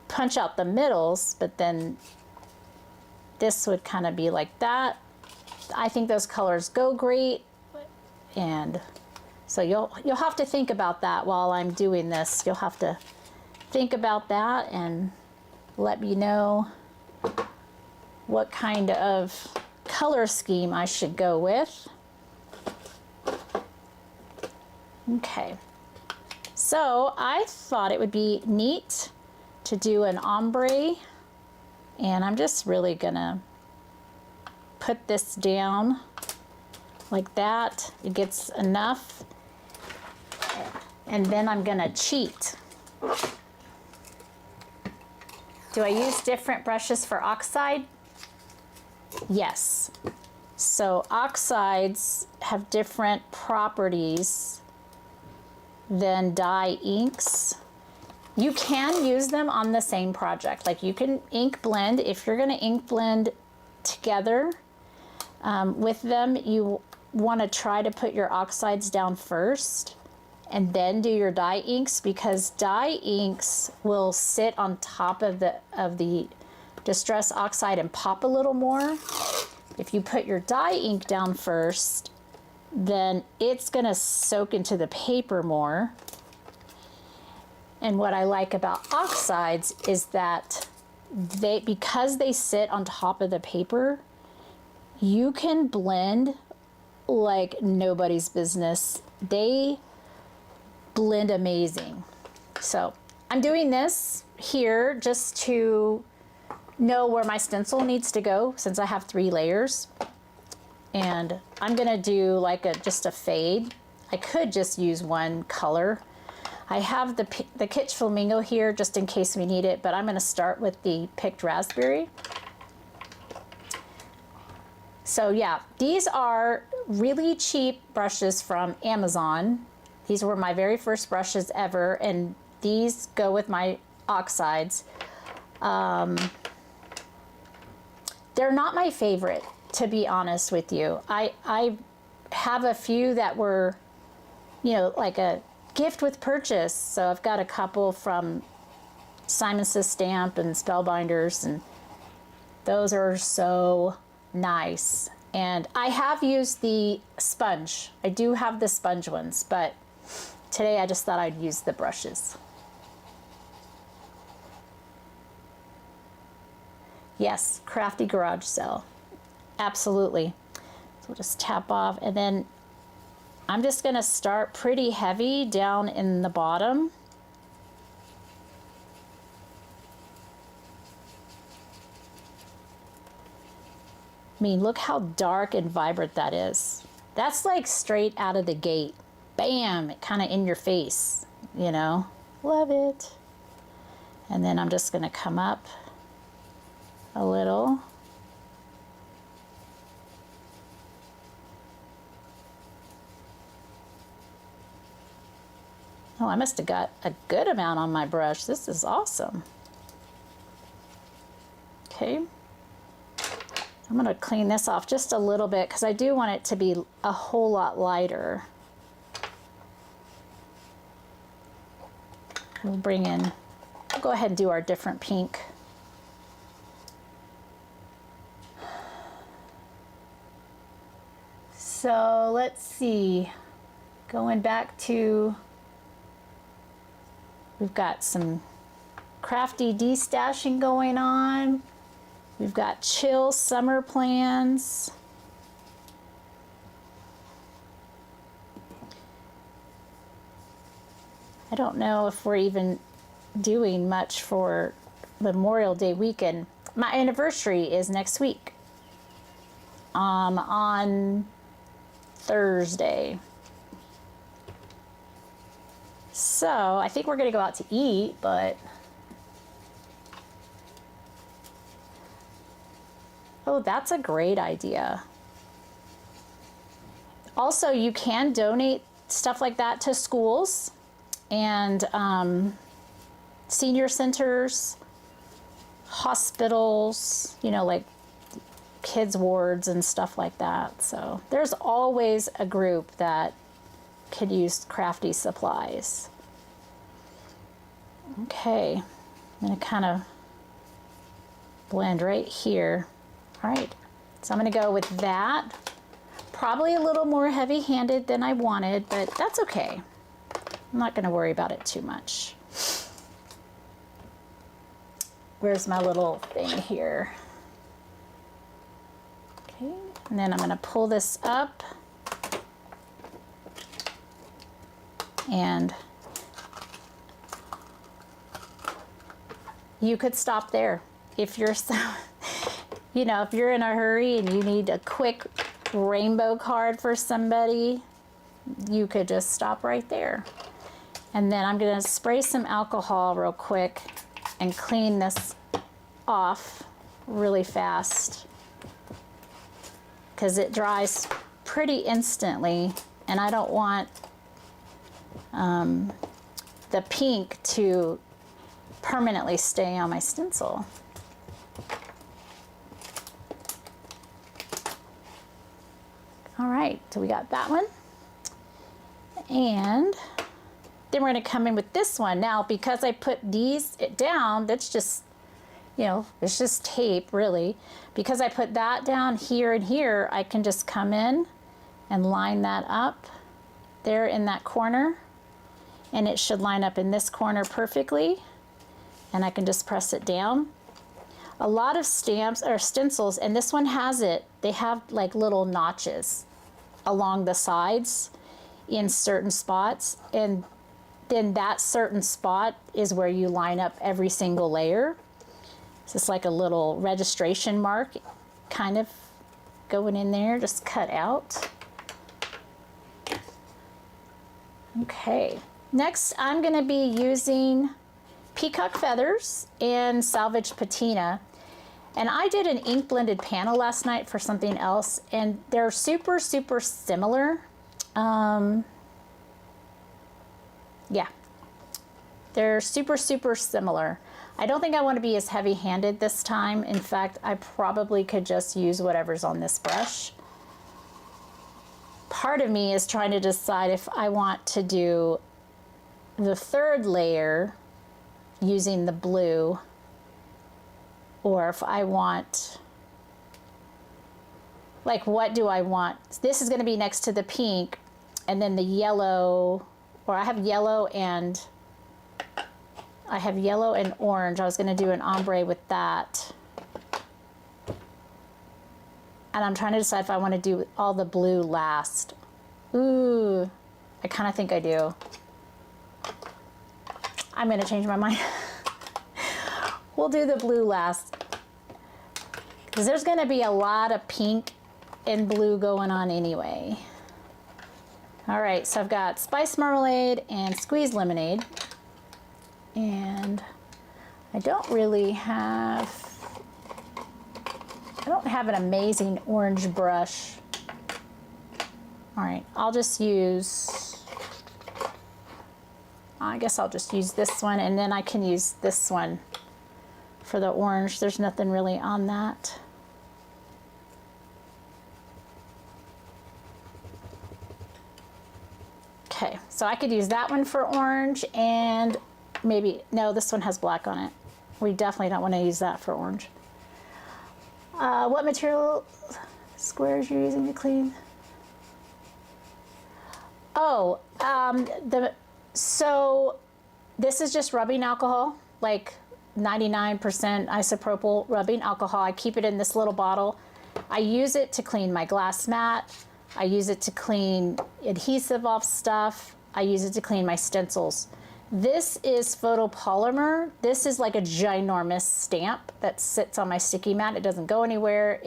punch out the middles, but then this would kind of be like that. I think those colors go great, and so you'll have to think about that while I'm doing this. You'll have to think about that and let me know what kind of color scheme I should go with. Okay, so I thought it would be neat to do an ombre, and I'm just really gonna put this down like that. It gets enough, and then I'm gonna cheat. Do I use different brushes for Oxide? Yes. So Oxides have different properties than dye inks. You can use them on the same project. Like you can ink blend. If you're gonna ink blend together with them, you wanna try to put your Oxides down first and then do your dye inks, because dye inks will sit on top of the Distress Oxide and pop a little more. If you put your dye ink down first, then it's gonna soak into the paper more. And what I like about Oxides is that because they sit on top of the paper, you can blend like nobody's business. They blend amazing. So I'm doing this here just to know where my stencil needs to go, since I have 3 layers. And I'm gonna do like just a fade. I could just use one color. I have the Kitsch Flamingo here just in case we need it, but I'm gonna start with the picked raspberry. So yeah, these are really cheap brushes from Amazon. These were my very first brushes ever, and these go with my Oxides. They're not my favorite, to be honest with you. I have a few that were, you know, like a gift with purchase. So I've got a couple from Simon Says Stamp and Spellbinders, and those are so nice. And I have used the sponge. I do have the sponge ones, but today I just thought I'd use the brushes. Yes, crafty garage sale. Absolutely. So we'll just tap off, and then I'm just gonna start pretty heavy down in the bottom. I mean, look how dark and vibrant that is. That's like straight out of the gate. Bam, kind of in your face, you know? Love it. And then I'm just gonna come up a little. Oh, I must have got a good amount on my brush. This is awesome. Okay. I'm going to clean this off just a little bit because I do want it to be a whole lot lighter. We'll go ahead and do our different pink. So let's see, going back to, we've got some crafty destashing going on. We've got chill summer plans. I don't know if we're even doing much for Memorial Day weekend. My anniversary is next week, on Thursday. So I think we're gonna go out to eat, but oh, that's a great idea. Also, you can donate stuff like that to schools and senior centers, hospitals, you know, like kids wards and stuff like that. So there's always a group that could use crafty supplies. Okay, I'm gonna kind of blend right here. All right, so I'm gonna go with that. Probably a little more heavy-handed than I wanted, but that's okay. I'm not gonna worry about it too much. Where's my little thing here? Okay, and then I'm gonna pull this up and you could stop there if you're so, you know, if you're in a hurry and you need a quick rainbow card for somebody, you could just stop right there. And then I'm gonna spray some alcohol real quick and clean this off really fast because it dries pretty instantly and I don't want the pink to permanently stay on my stencil. All right, so we got that one. And then we're gonna come in with this one. Now, because I put these down, that's just, you know, it's just tape really. Because I put that down here and here, I can just come in and line that up there in that corner. And it should line up in this corner perfectly. And I can just press it down. A lot of stamps or stencils, and this one has it, they have like little notches along the sides in certain spots, and then that certain spot is where you line up every single layer. So it's like a little registration mark kind of going in there, just cut out. Okay, next I'm gonna be using peacock feathers and salvage patina. And I did an ink blended panel last night for something else, and they're super, super similar. Yeah, they're super, super similar. I don't think I want to be as heavy-handed this time. In fact, I probably could just use whatever's on this brush. Part of me is trying to decide if I want to do the third layer using the blue, or if I want, like, what do I want? This is going to be next to the pink, and then the yellow, or I have yellow and orange. I was going to do an ombre with that. And I'm trying to decide if I want to do all the blue last. Ooh, I kind of think I do. I'm going to change my mind. We'll do the blue last, because there's going to be a lot of pink and blue going on anyway. All right, so I've got spiced marmalade and squeezed lemonade, and I don't really have don't have an amazing orange brush. All right, I'll just use, I guess I'll just use this one, and then I can use this one for the orange. There's nothing really on that. Okay, so I could use that one for orange, and maybe, no, this one has black on it. We definitely don't want to use that for orange. What material squares you're using to clean? Oh, so this is just rubbing alcohol, like 99% isopropyl rubbing alcohol. I keep it in this little bottle. I use it to clean my glass mat. I use it to clean adhesive off stuff. I use it to clean my stencils. This is photopolymer. This is like a ginormous stamp that sits on my sticky mat. It doesn't go anywhere.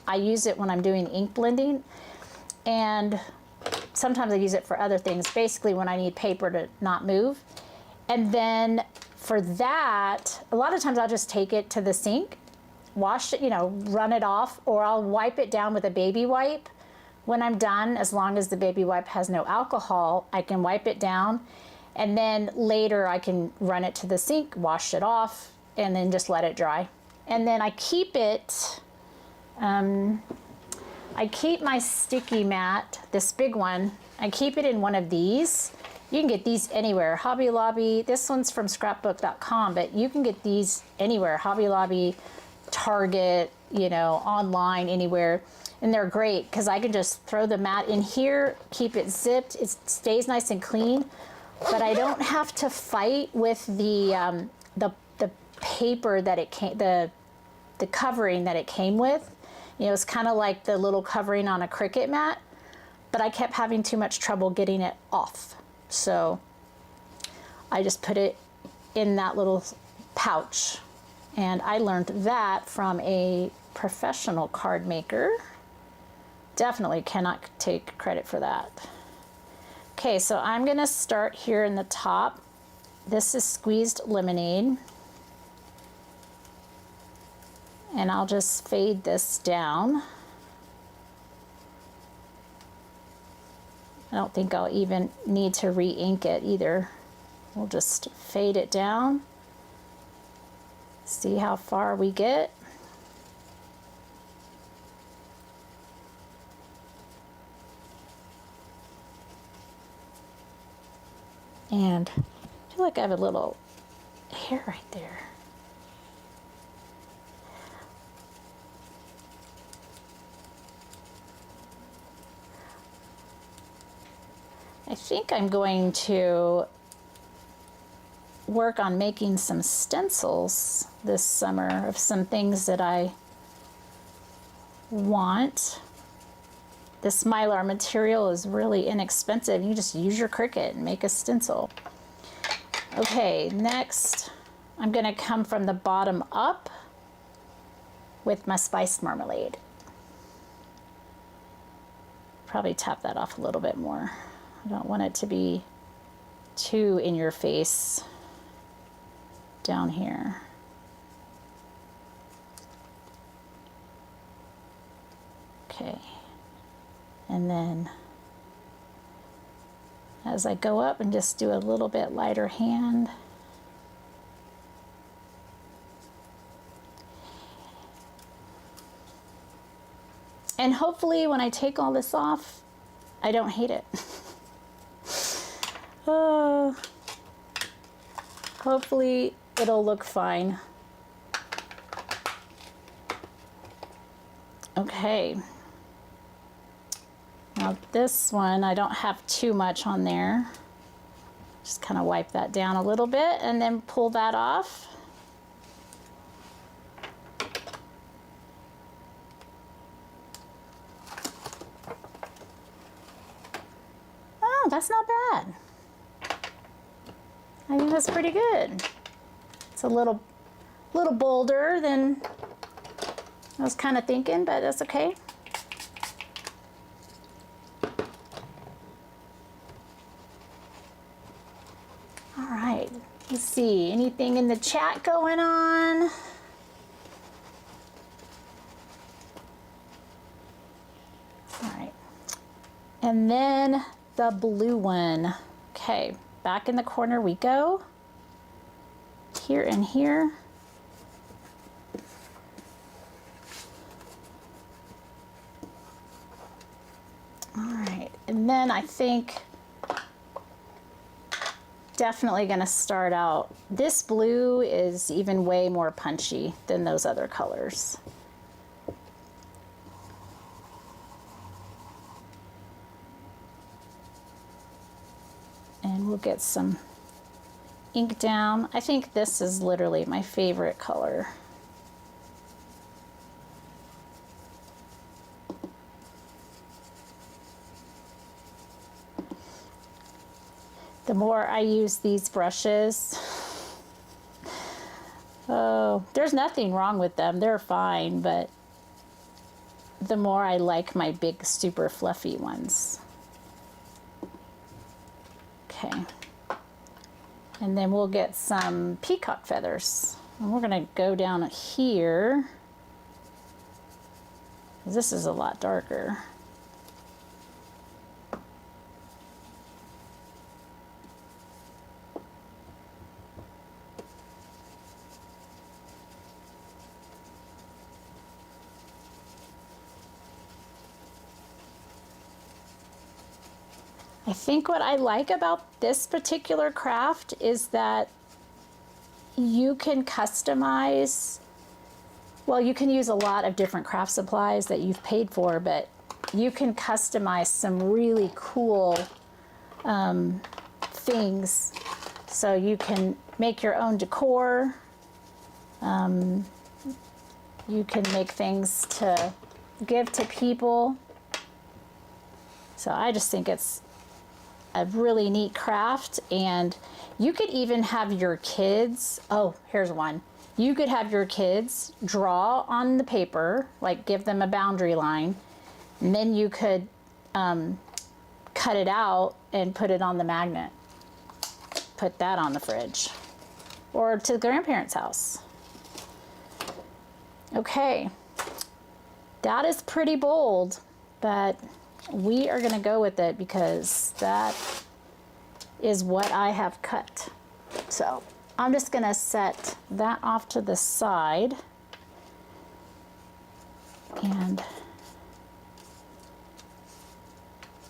I use it when I'm doing ink blending, and sometimes I use it for other things, basically when I need paper to not move. And then for that, a lot of times I'll just take it to the sink, wash it, you know, run it off, or I'll wipe it down with a baby wipe. When I'm done, as long as the baby wipe has no alcohol, I can wipe it down, and then later I can run it to the sink, wash it off, and then just let it dry. And then I keep it, I keep my sticky mat, this big one, I keep it in one of these. You can get these anywhere. Hobby Lobby, this one's from scrapbook.com, but you can get these anywhere. Hobby Lobby, Target, you know, online, anywhere. And they're great because I can just throw the mat in here, keep it zipped, it stays nice and clean, but I don't have to fight with the paper that it came, the covering that it came with. You know, it's kind of like the little covering on a Cricut mat, but I kept having too much trouble getting it off. So I just put it in that little pouch. And I learned that from a professional card maker. Definitely cannot take credit for that. Okay, so I'm gonna start here in the top. This is squeezed lemonade. And I'll just fade this down. I don't think I'll even need to re-ink it either. We'll just fade it down. See how far we get. And I feel like I have a little hair right there. I think I'm going to work on making some stencils this summer of some things that I want. This Mylar material is really inexpensive. You just use your Cricut and make a stencil. Okay, next I'm gonna come from the bottom up with my spiced marmalade. Probably tap that off a little bit more. I don't want it to be too in your face down here. Okay. And then as I go up and just do a little bit lighter hand. And hopefully when I take all this off, I don't hate it. Hopefully it'll look fine. Okay. Now this one, I don't have too much on there. Just kind of wipe that down a little bit and then pull that off. Oh, that's not bad. I think that's pretty good. It's a little bolder than I was kind of thinking, but that's okay. All right, let's see, anything in the chat going on? And then the blue one. Okay, back in the corner we go. Here and here. All right, and then I think definitely gonna start out. This blue is even way more punchy than those other colors. And we'll get some ink down. I think this is literally my favorite color. The more I use these brushes, oh, there's nothing wrong with them. They're fine, but the more I like my big, super fluffy ones. Okay. And then we'll get some peacock feathers. And we're gonna go down here. This is a lot darker. I think what I like about this particular craft is that you can customize, well, you can use a lot of different craft supplies that you've paid for, but you can customize some really cool things. So you can make your own decor. You can make things to give to people. So I just think it's a really neat craft, and you could even have your kids, oh, here's one. You could have your kids draw on the paper, like give them a boundary line, and then you could cut it out and put it on the magnet. Put that on the fridge or to the grandparents' house. Okay, that is pretty bold, but we are gonna go with it because that is what I have cut. So I'm just gonna set that off to the side and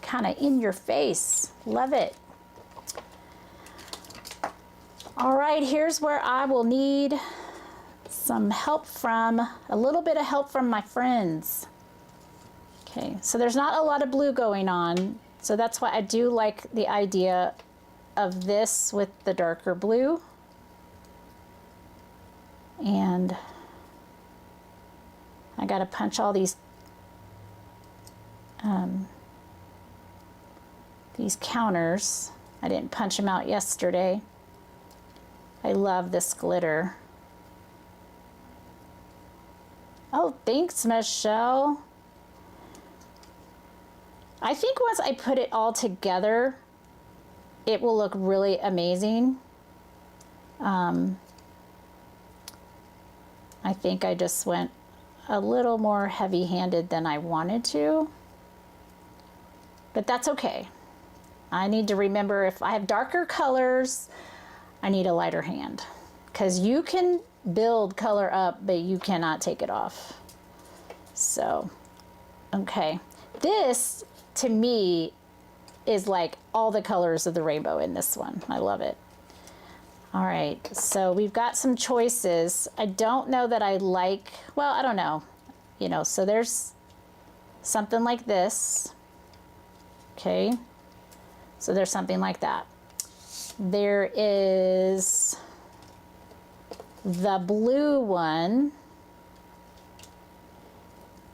kind of in your face. Love it. All right, here's where I will need some help from, a little bit of help from my friends. Okay, so there's not a lot of blue going on, so that's why I do like the idea of this with the darker blue. And I gotta punch all these counters. I didn't punch them out yesterday. I love this glitter. Oh, thanks, Michelle. I think once I put it all together, it will look really amazing. I think I just went a little more heavy-handed than I wanted to, but that's okay. I need to remember if I have darker colors, I need a lighter hand, because you can build color up, but you cannot take it off. So, okay. This, to me, is like all the colors of the rainbow in this one. I love it. All right, so we've got some choices. I don't know that I like, well, I don't know. You know, so there's something like this. Okay, so there's something like that. There is the blue one.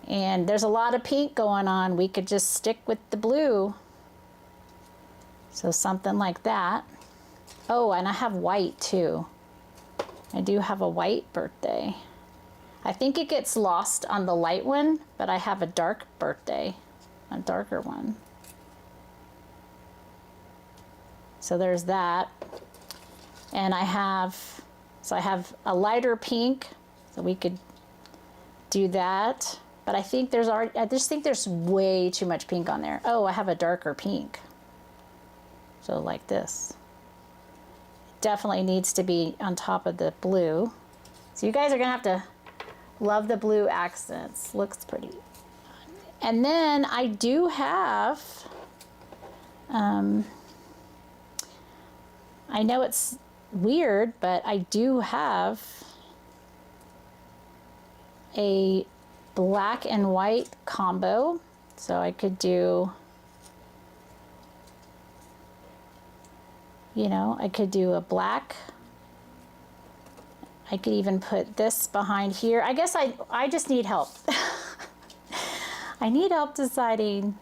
And there's a lot of pink going on. We could just stick with the blue. So something like that. Oh, and I have white too. I do have a white birthday. I think it gets lost on the light one, but I have a dark birthday, a darker one. So there's that. And I have a lighter pink, so we could do that. but I think there's already, I just think there's way too much pink on there. Oh, I have a darker pink. So like this. Definitely needs to be on top of the blue. So you guys are gonna have to love the blue accents. Looks pretty. And then I do have, I know it's weird, but I do have a black and white combo. So I could do, you know, I could do a black. I could even put this behind here. I guess I just need help. I need help deciding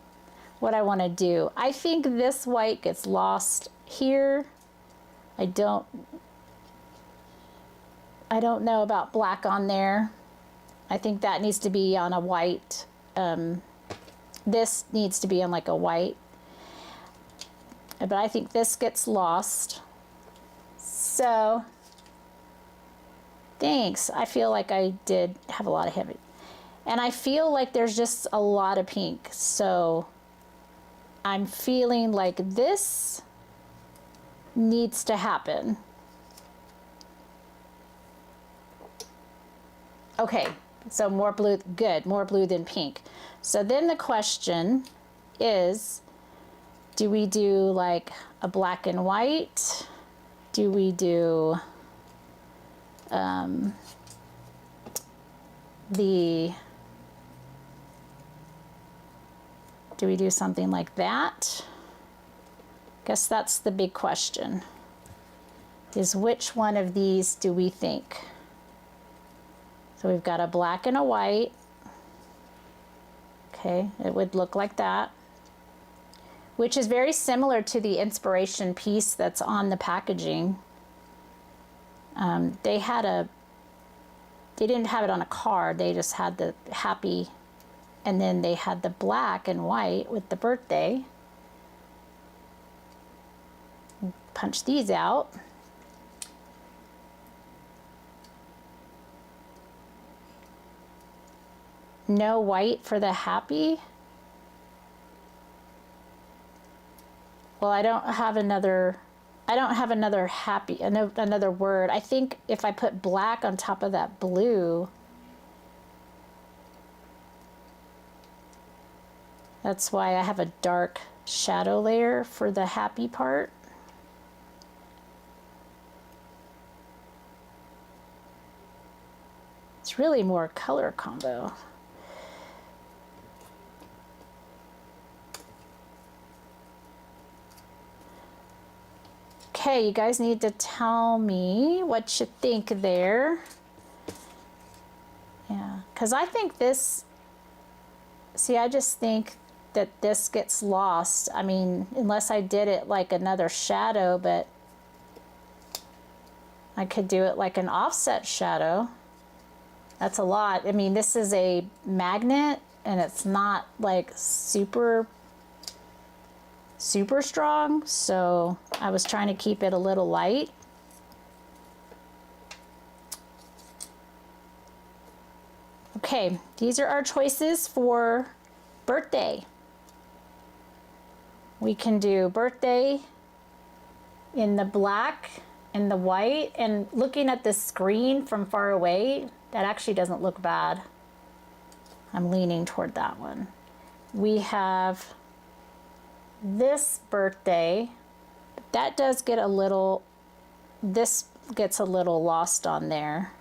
what I want to do. I think this white gets lost here. I don't know about black on there. I think that needs to be on a white. This needs to be on like a white. But I think this gets lost. So, thanks. I feel like I did have a lot of heavy. And I feel like there's just a lot of pink. So, I'm feeling like this needs to happen. Okay, so more blue, good, more blue than pink. So then the question is, do we do like a black and white? Do we do do we do something like that? Guess that's the big question, is which one of these do we think? So we've got a black and a white. Okay, it would look like that, which is very similar to the inspiration piece that's on the packaging. They didn't have it on a card, they just had the happy, and then they had the black and white with the birthday. Punch these out. No white for the happy. Well, I don't have another happy, another word. I think if I put black on top of that blue, that's why I have a dark shadow layer for the happy part. It's really more color combo. Okay, you guys need to tell me what you think there. Yeah, because I think this, see, I just think that this gets lost. I mean, unless I did it like another shadow, but I could do it like an offset shadow. That's a lot. I mean, this is a magnet and it's not like super strong, so I was trying to keep it a little light. Okay, these are our choices for birthday. We can do birthday in the black and the white, and looking at the screen from far away, that actually doesn't look bad. I'm leaning toward that one. We have this birthday, that does get a little, this gets a little lost on there.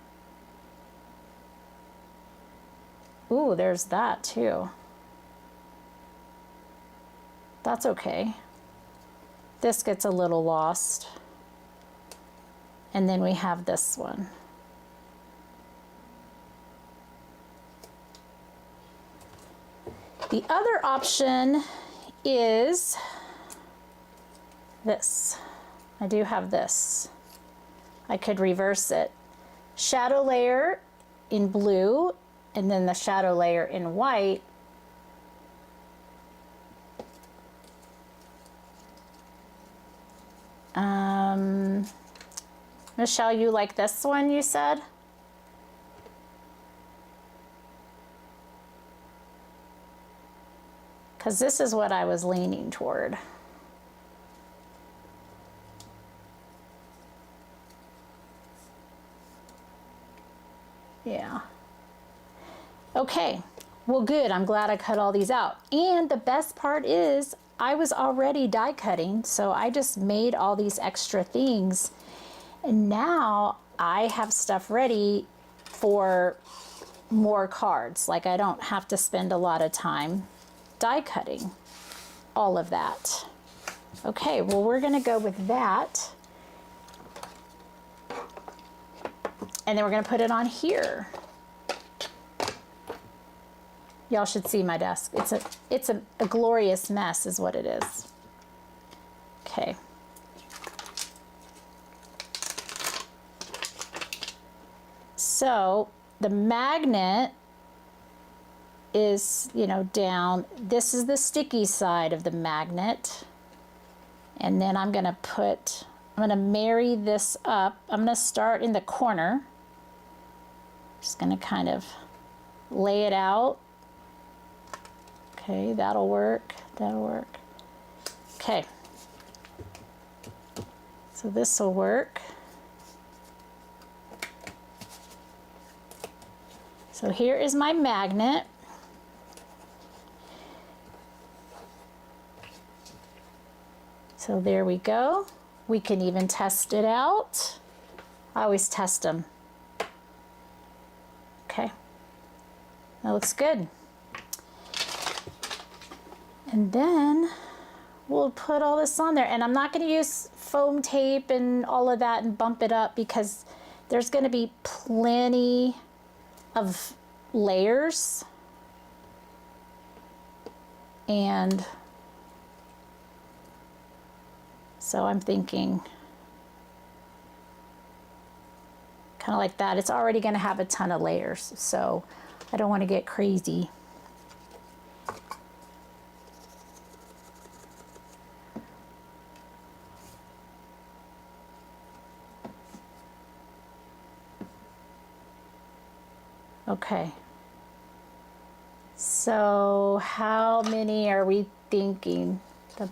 Ooh, there's that too. That's okay. This gets a little lost. And then we have this one. The other option is this. I do have this. I could reverse it. Shadow layer in blue, and then the shadow layer in white. Michelle, you like this one, you said? because this is what I was leaning toward. Yeah. Okay, well good, I'm glad I cut all these out. And the best part is I was already die cutting, so I just made all these extra things. And now I have stuff ready for more cards. Like I don't have to spend a lot of time die cutting all of that. Okay, well we're gonna go with that. And then we're gonna put it on here. Y'all should see my desk. It's a glorious mess is what it is. Okay. So the magnet is, you know, down. This is the sticky side of the magnet. And then I'm gonna marry this up. I'm gonna start in the corner. Just gonna kind of lay it out. Okay, that'll work, that'll work. Okay, so this will work. So here is my magnet. So there we go. We can even test it out. I always test them. Okay, that looks good. And then we'll put all this on there. And I'm not going to use foam tape and all of that and bump it up because there's going to be plenty of layers. And so I'm thinking kind of like that. It's already going to have a ton of layers, so I don't want to get crazy. Okay, so how many are we thinking? The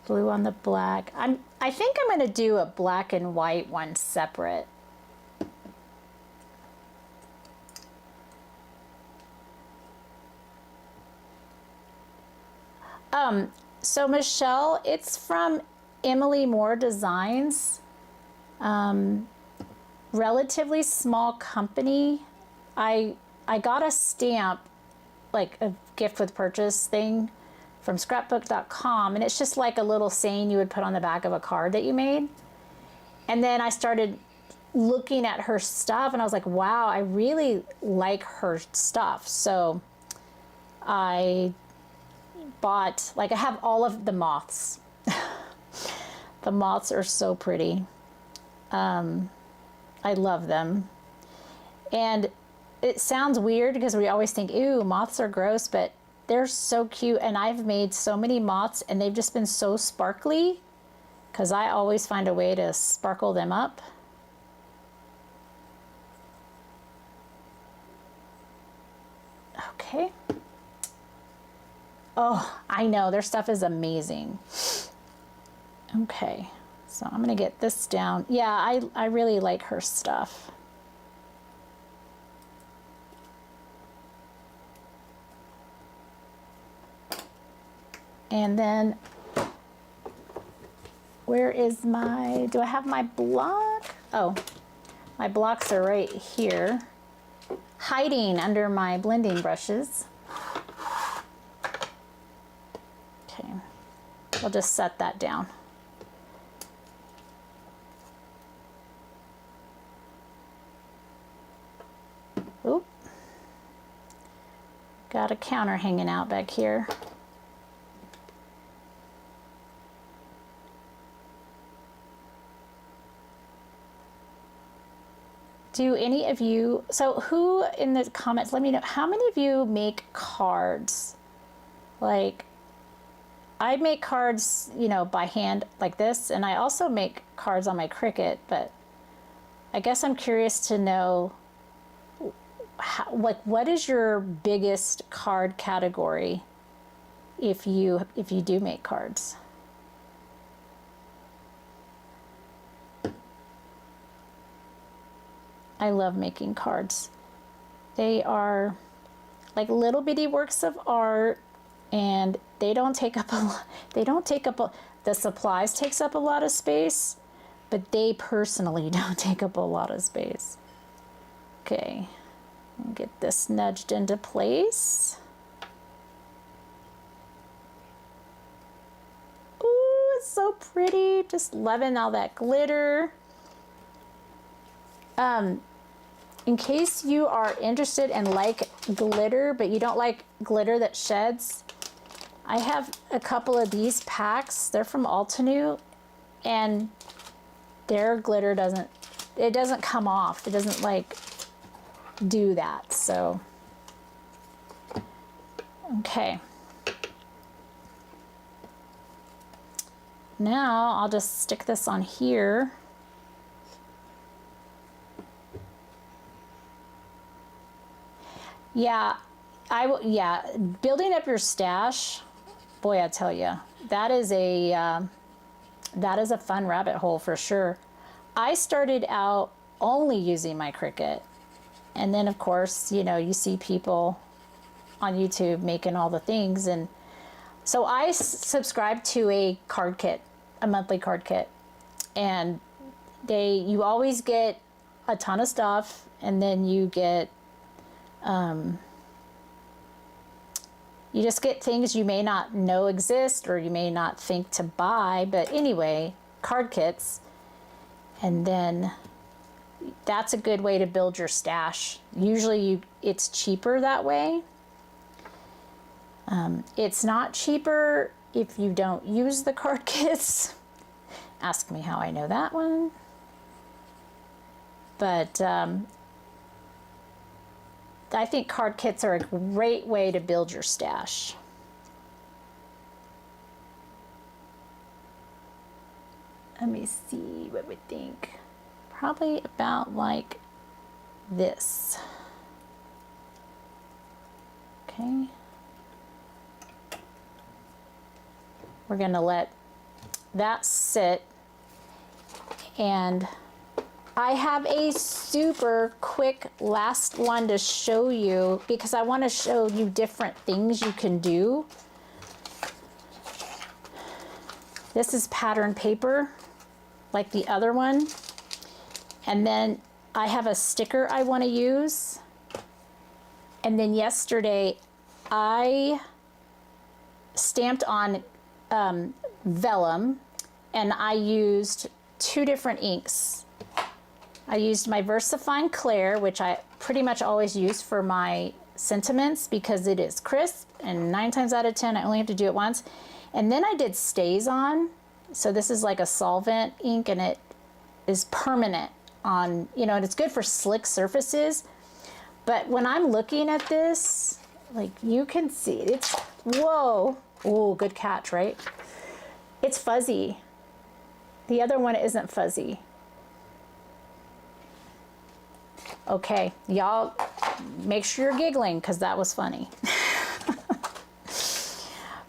blue on the black. I think I'm going to do a black and white one separate. So Michelle, it's from Emily Moore Designs. Relatively small company. I got a stamp, like a gift with purchase thing from scrapbook.com, and it's just like a little saying you would put on the back of a card that you made. And then I started looking at her stuff and I was like, wow, I really like her stuff. So I bought, like, I have all of the moths. The moths are so pretty. I love them. And it sounds weird because we always think, ew, moths are gross, but they're so cute. And I've made so many moths and they've just been so sparkly because I always find a way to sparkle them up. Okay. Oh, I know, their stuff is amazing. Okay, so I'm gonna get this down. Yeah, I really like her stuff. And then, where is my, do I have my block? Oh, my blocks are right here, hiding under my blending brushes. Okay, I'll just set that down. Oop. Got a counter hanging out back here. Do any of you, so who in the comments, let me know, how many of you make cards? Like, I make cards, you know, by hand like this, and I also make cards on my Cricut, but I guess I'm curious to know, how, like, what is your biggest card category if you do make cards. I love making cards. They are like little bitty works of art, and they don't take up a lot. They don't take up a, the supplies takes up a lot of space, but they personally don't take up a lot of space. Okay, get this nudged into place. Ooh, it's so pretty. Just loving all that glitter. In case you are interested and like glitter, but you don't like glitter that sheds, I have a couple of these packs. They're from Altenew, and their glitter doesn't come off. It doesn't like do that. So, okay. Now I'll just stick this on here. Yeah, yeah, building up your stash, boy, I tell you, that is a fun rabbit hole for sure. I started out only using my Cricut, and then of course, you know, you see people on YouTube making all the things, and so I subscribed to a card kit, a monthly card kit, and you always get a ton of stuff, and then you get you just get things you may not know exist or you may not think to buy, but anyway, card kits. And then that's a good way to build your stash. Usually it's cheaper that way. It's not cheaper if you don't use the card kits. Ask me how I know that one. But I think card kits are a great way to build your stash. Let me see what we think. Probably about like this. Okay. We're gonna let that sit, and I have a super quick last one to show you because I want to show you different things you can do. This is pattern paper like the other one. And then I have a sticker I want to use. And then yesterday I stamped on vellum, and I used 2 different inks. I used my VersaFine Clair, which I pretty much always use for my sentiments because it is crisp, and 9 times out of 10 I only have to do it once. And then I did StazOn. So this is like a solvent ink, and it is permanent on, you know, and it's good for slick surfaces. But when I'm looking at this, like you can see, it's, whoa, oh, good catch, right? It's fuzzy. The other one isn't fuzzy. Okay, y'all make sure you're giggling because that was funny.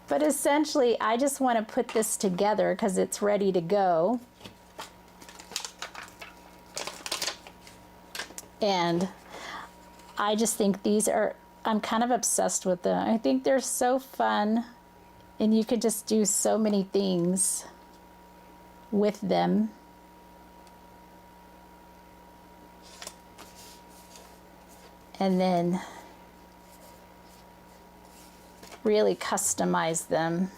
But essentially, I just want to put this together because it's ready to go. And I just think these are, I'm kind of obsessed with them. I think they're so fun, and you could just do so many things with them. And then really customize them.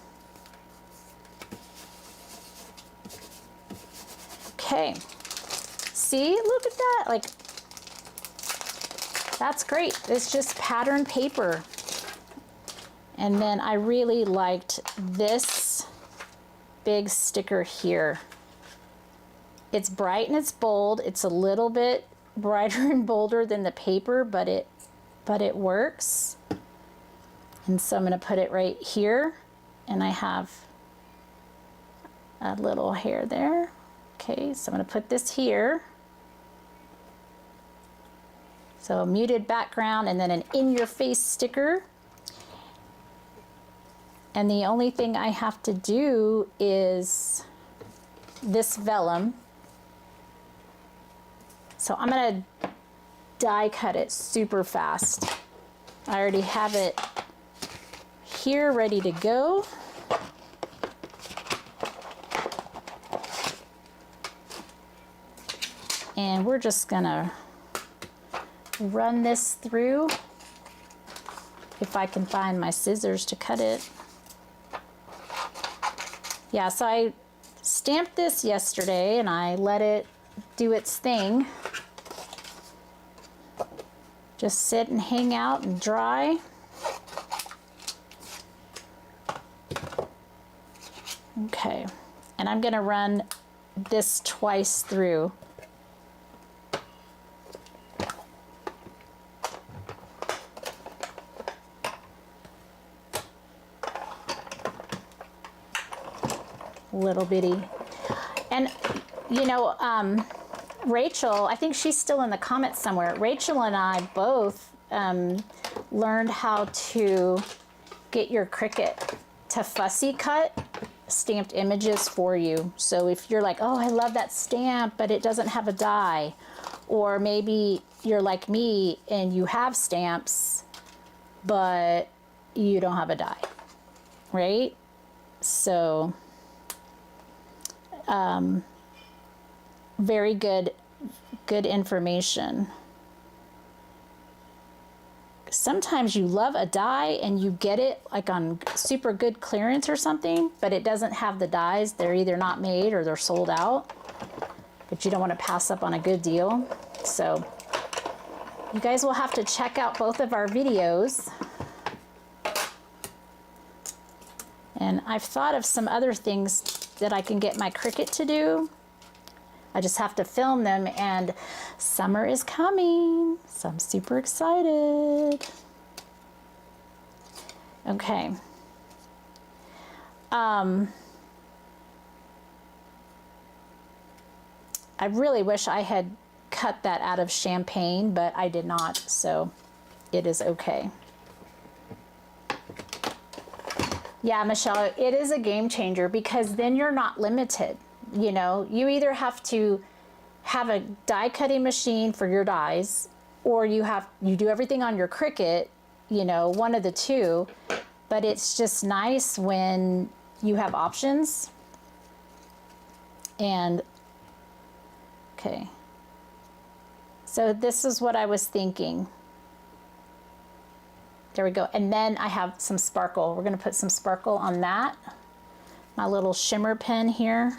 Okay, see, look at that, like, that's great. It's just pattern paper. And then I really liked this big sticker here. It's bright and it's bold. It's a little bit brighter and bolder than the paper, but it works. And so I'm going to put it right here, and I have a little hair there. Okay, so I'm going to put this here. So a muted background, and then an in-your-face sticker. And the only thing I have to do is this vellum. So I'm gonna die cut it super fast. I already have it here ready to go. And we're just gonna run this through, if I can find my scissors to cut it. Yeah, so I stamped this yesterday and I let it do its thing. Just sit and hang out and dry. Okay, and I'm gonna run this twice through. Little bitty. And you know, Rachel, I think she's still in the comments somewhere. Rachel and I both learned how to get your Cricut to fussy cut stamped images for you. So if you're like, oh, I love that stamp, but it doesn't have a die, or maybe you're like me and you have stamps, but you don't have a die, right? So very good information. Sometimes you love a die and you get it like on super good clearance or something, but it doesn't have the dies. They're either not made or they're sold out, but you don't want to pass up on a good deal. So you guys will have to check out both of our videos. And I've thought of some other things that I can get my Cricut to do. I just have to film them, and summer is coming, so I'm super excited. Okay. I really wish I had cut that out of champagne, but I did not, so it is okay. Yeah, Michelle, it is a game changer, because then you're not limited. You know, you either have to have a die cutting machine for your dies, or you do everything on your Cricut, you know, one of the two. But it's just nice when you have options. And okay, so this is what I was thinking. There we go. And then I have some sparkle. We're going to put some sparkle on that. My little shimmer pen here,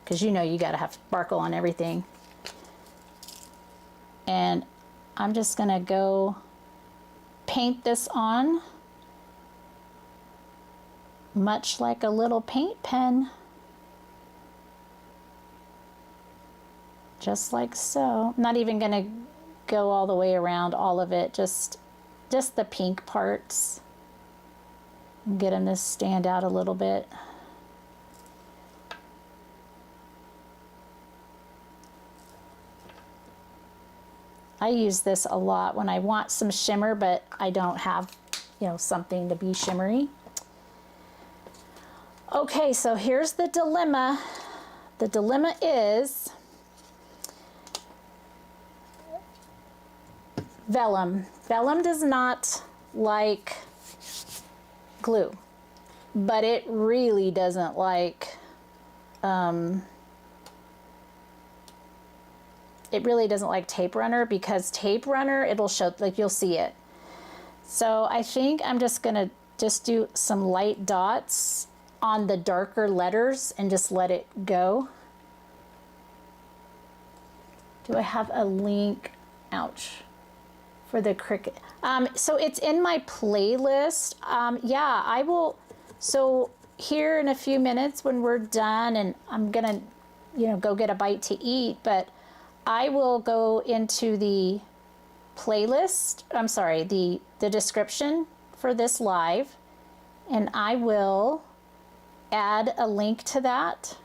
because you know you got to have sparkle on everything. And I'm just going to go paint this on, much like a little paint pen. Just like so. I'm not even going to go all the way around all of it, just the pink parts. Get them to stand out a little bit. I use this a lot when I want some shimmer, but I don't have, you know, something to be shimmery. Okay, so here's the dilemma. The dilemma is vellum. Vellum does not like glue, but it really doesn't like tape runner, because tape runner, it'll show, like, you'll see it. So I think I'm just gonna do some light dots on the darker letters and just let it go. Do I have a link? Ouch. For the Cricut. So it's in my playlist. Yeah, I will. So here in a few minutes when we're done, and I'm gonna, you know, go get a bite to eat, but I will go into the playlist. I'm sorry, the description for this live, and I will add a link to that.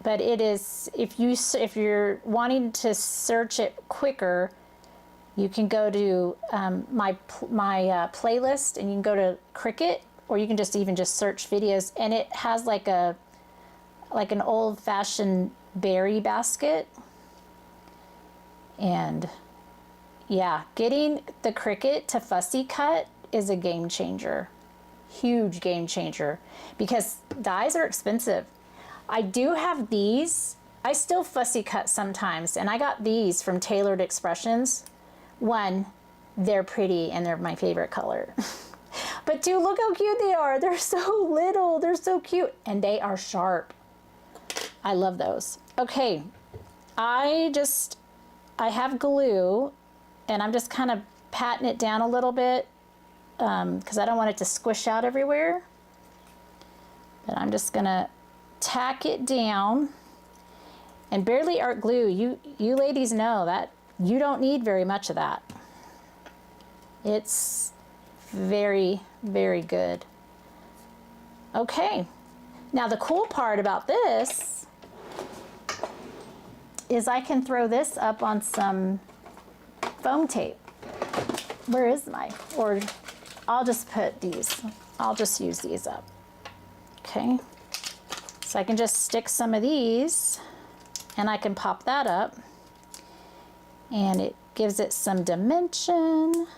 But it is, if you're wanting to search it quicker, You can go to my playlist, and you can go to Cricut, or you can just search videos, and it has like an old-fashioned berry basket. And yeah, getting the Cricut to fussy cut is a game changer. Huge game changer, because dies are expensive. I do have these. I still fussy cut sometimes, and I got these from Tailored Expressions. One, they're pretty and they're my favorite color. But two, look how cute they are. They're so little, they're so cute, and they are sharp. I love those. Okay, I have glue, and I'm just kind of patting it down a little bit because I don't want it to squish out everywhere. But I'm just gonna tack it down. And Barely Art glue, you ladies know that you don't need very much of that. It's very, very good. Okay, now the cool part about this is I can throw this up on some foam tape. Where is my, or I'll just put these, I'll just use these up. Okay, so I can just stick some of these, and I can pop that up, and it gives it some dimension,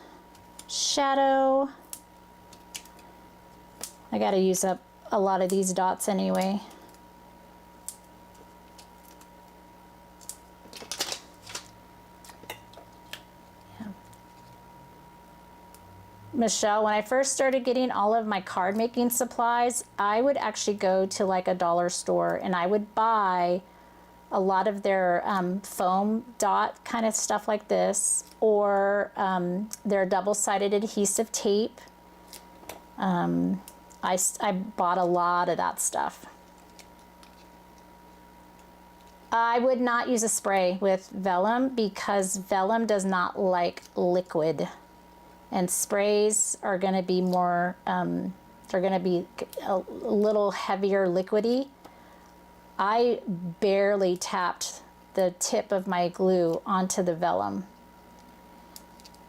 shadow. I gotta use up a lot of these dots anyway. Yeah. Michelle, when I first started getting all of my card making supplies, I would actually go to like a dollar store, and I would buy a lot of their foam dot kind of stuff like this, or their double-sided adhesive tape. I bought a lot of that stuff. I would not use a spray with vellum because vellum does not like liquid, and sprays are going to be more, they're going to be a little heavier liquidy. I barely tapped the tip of my glue onto the vellum.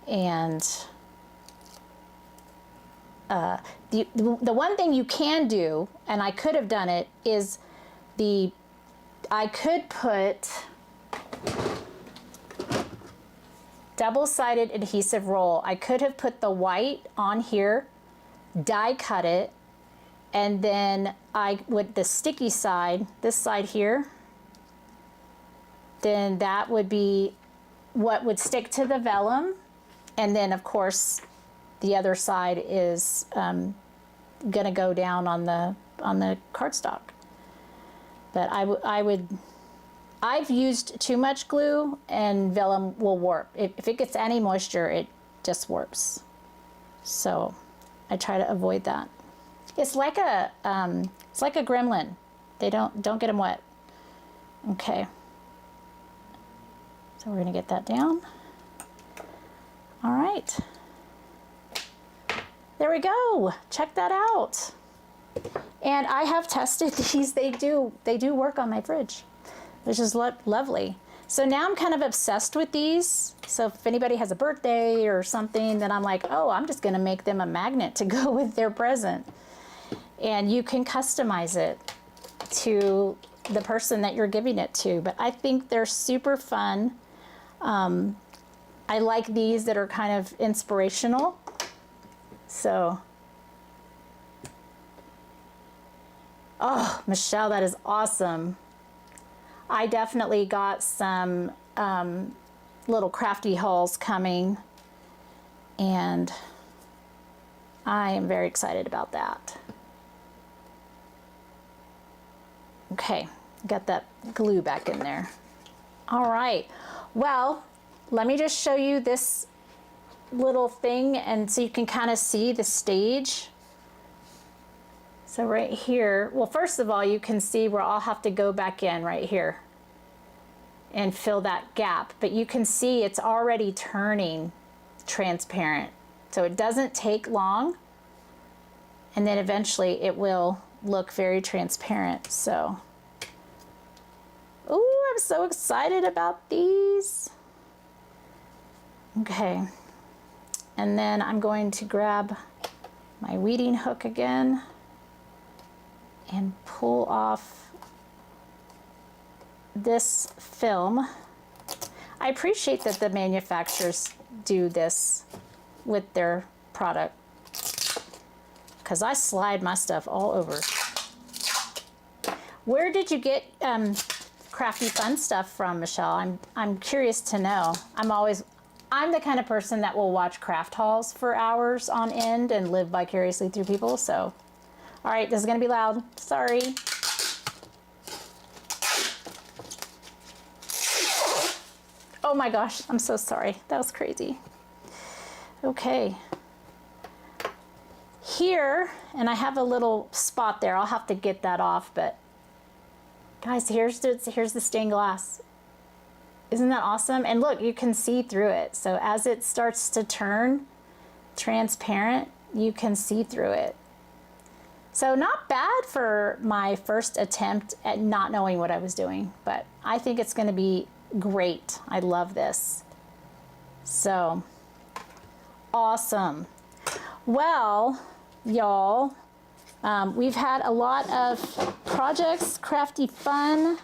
And the one thing you can do, and I could have done it, is I could put double-sided adhesive roll. I could have put the white on here, die cut it, and then I would, the sticky side, this side here, then that would be what would stick to the vellum. And then of course, the other side is gonna go down on the cardstock. But I've used too much glue, and vellum will warp. If it gets any moisture, it just warps. So I try to avoid that. It's like a gremlin. They don't get them wet. Okay. So we're gonna get that down. All right. There we go. Check that out. And I have tested these. They do work on my fridge, which is lovely. So now I'm kind of obsessed with these. So if anybody has a birthday or something, then I'm like, oh, I'm just gonna make them a magnet to go with their present. And you can customize it to the person that you're giving it to. But I think they're super fun. I like these that are kind of inspirational. So, oh, Michelle, that is awesome. I definitely got some little crafty hauls coming, and I am very excited about that. Okay, got that glue back in there. All right, well, let me just show you this little thing, and so you can kind of see the stage. So right here, well, first of all, you can see where I'll have to go back in right here and fill that gap, but you can see it's already turning transparent. So it doesn't take long, and then eventually it will look very transparent. So, ooh, I'm so excited about these. Okay, and then I'm going to grab my weeding hook again and pull off this film. I appreciate that the manufacturers do this with their product, because I slide my stuff all over. Where did you get crafty fun stuff from, Michelle? I'm curious to know. I'm the kind of person that will watch craft hauls for hours on end and live vicariously through people, so. All right, this is gonna be loud, sorry. Oh my gosh, I'm so sorry, that was crazy. Okay. Here, and I have a little spot there, I'll have to get that off, but guys, here's the stained glass. Isn't that awesome? And look, you can see through it. So as it starts to turn transparent, you can see through it. So not bad for my first attempt at not knowing what I was doing, but I think it's gonna be great. I love this. So, awesome. Well, y'all, we've had a lot of projects, crafty fun.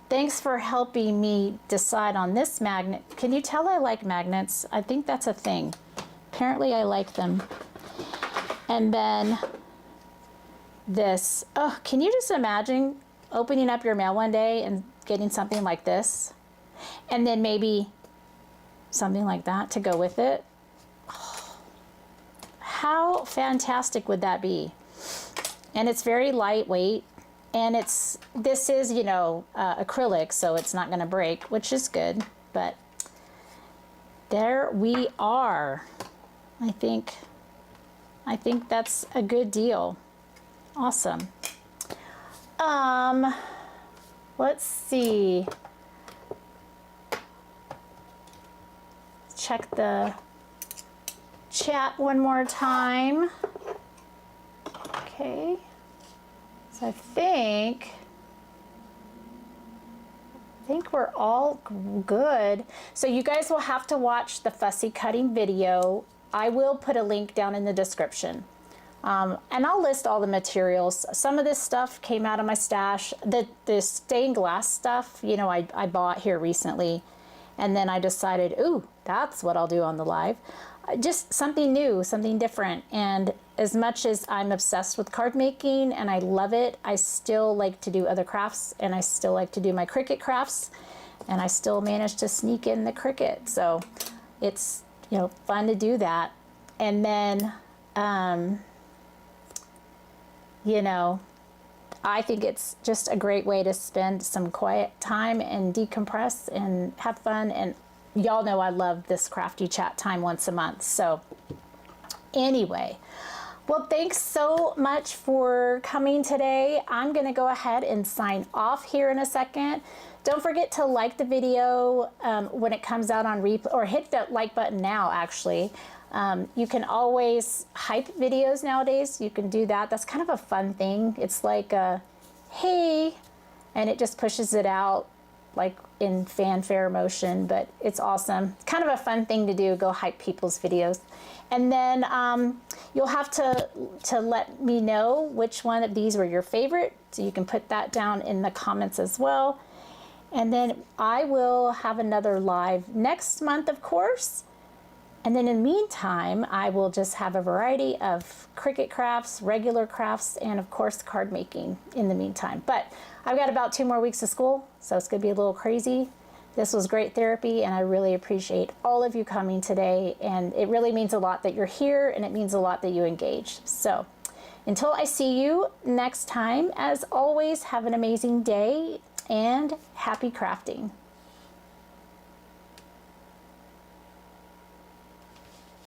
Thanks for helping me decide on this magnet. Can you tell I like magnets? I think that's a thing. Apparently I like them. And then this. Oh, can you just imagine opening up your mail one day and getting something like this? And then maybe something like that to go with it. Oh, how fantastic would that be? And it's very lightweight. And this is, you know, acrylic, so it's not going to break, which is good. But there we are. I think that's a good deal. Awesome. Let's see. Check the chat one more time. Okay. So I think we're all good. So you guys will have to watch the fussy cutting video. I will put a link down in the description. And I'll list all the materials. Some of this stuff came out of my stash. The stained glass stuff, you know, I bought here recently. And then I decided, ooh, that's what I'll do on the live. Just something new, something different. And as much as I'm obsessed with card making and I love it, I still like to do other crafts, and I still like to do my Cricut crafts, and I still manage to sneak in the Cricut. So it's, you know, fun to do that. And then, you know, I think it's just a great way to spend some quiet time and decompress and have fun. And y'all know I love this crafty chat time once a month. So anyway, well, thanks so much for coming today. I'm gonna go ahead and sign off here in a second. Don't forget to like the video when it comes out on replay, or hit that like button now, actually. You can always hype videos nowadays. You can do that. That's kind of a fun thing. It's like a, hey, and it just pushes it out like in fanfare motion, but it's awesome. It's kind of a fun thing to do, go hype people's videos. And then you'll have to let me know which one of these were your favorite. So you can put that down in the comments as well. And then I will have another live next month, of course. And then in the meantime, I will just have a variety of Cricut crafts, regular crafts, and of course card making in the meantime. But I've got about 2 more weeks of school, so it's gonna be a little crazy. This was great therapy, and I really appreciate all of you coming today. And it really means a lot that you're here, and it means a lot that you engage. So until I see you next time, as always, have an amazing day and happy crafting.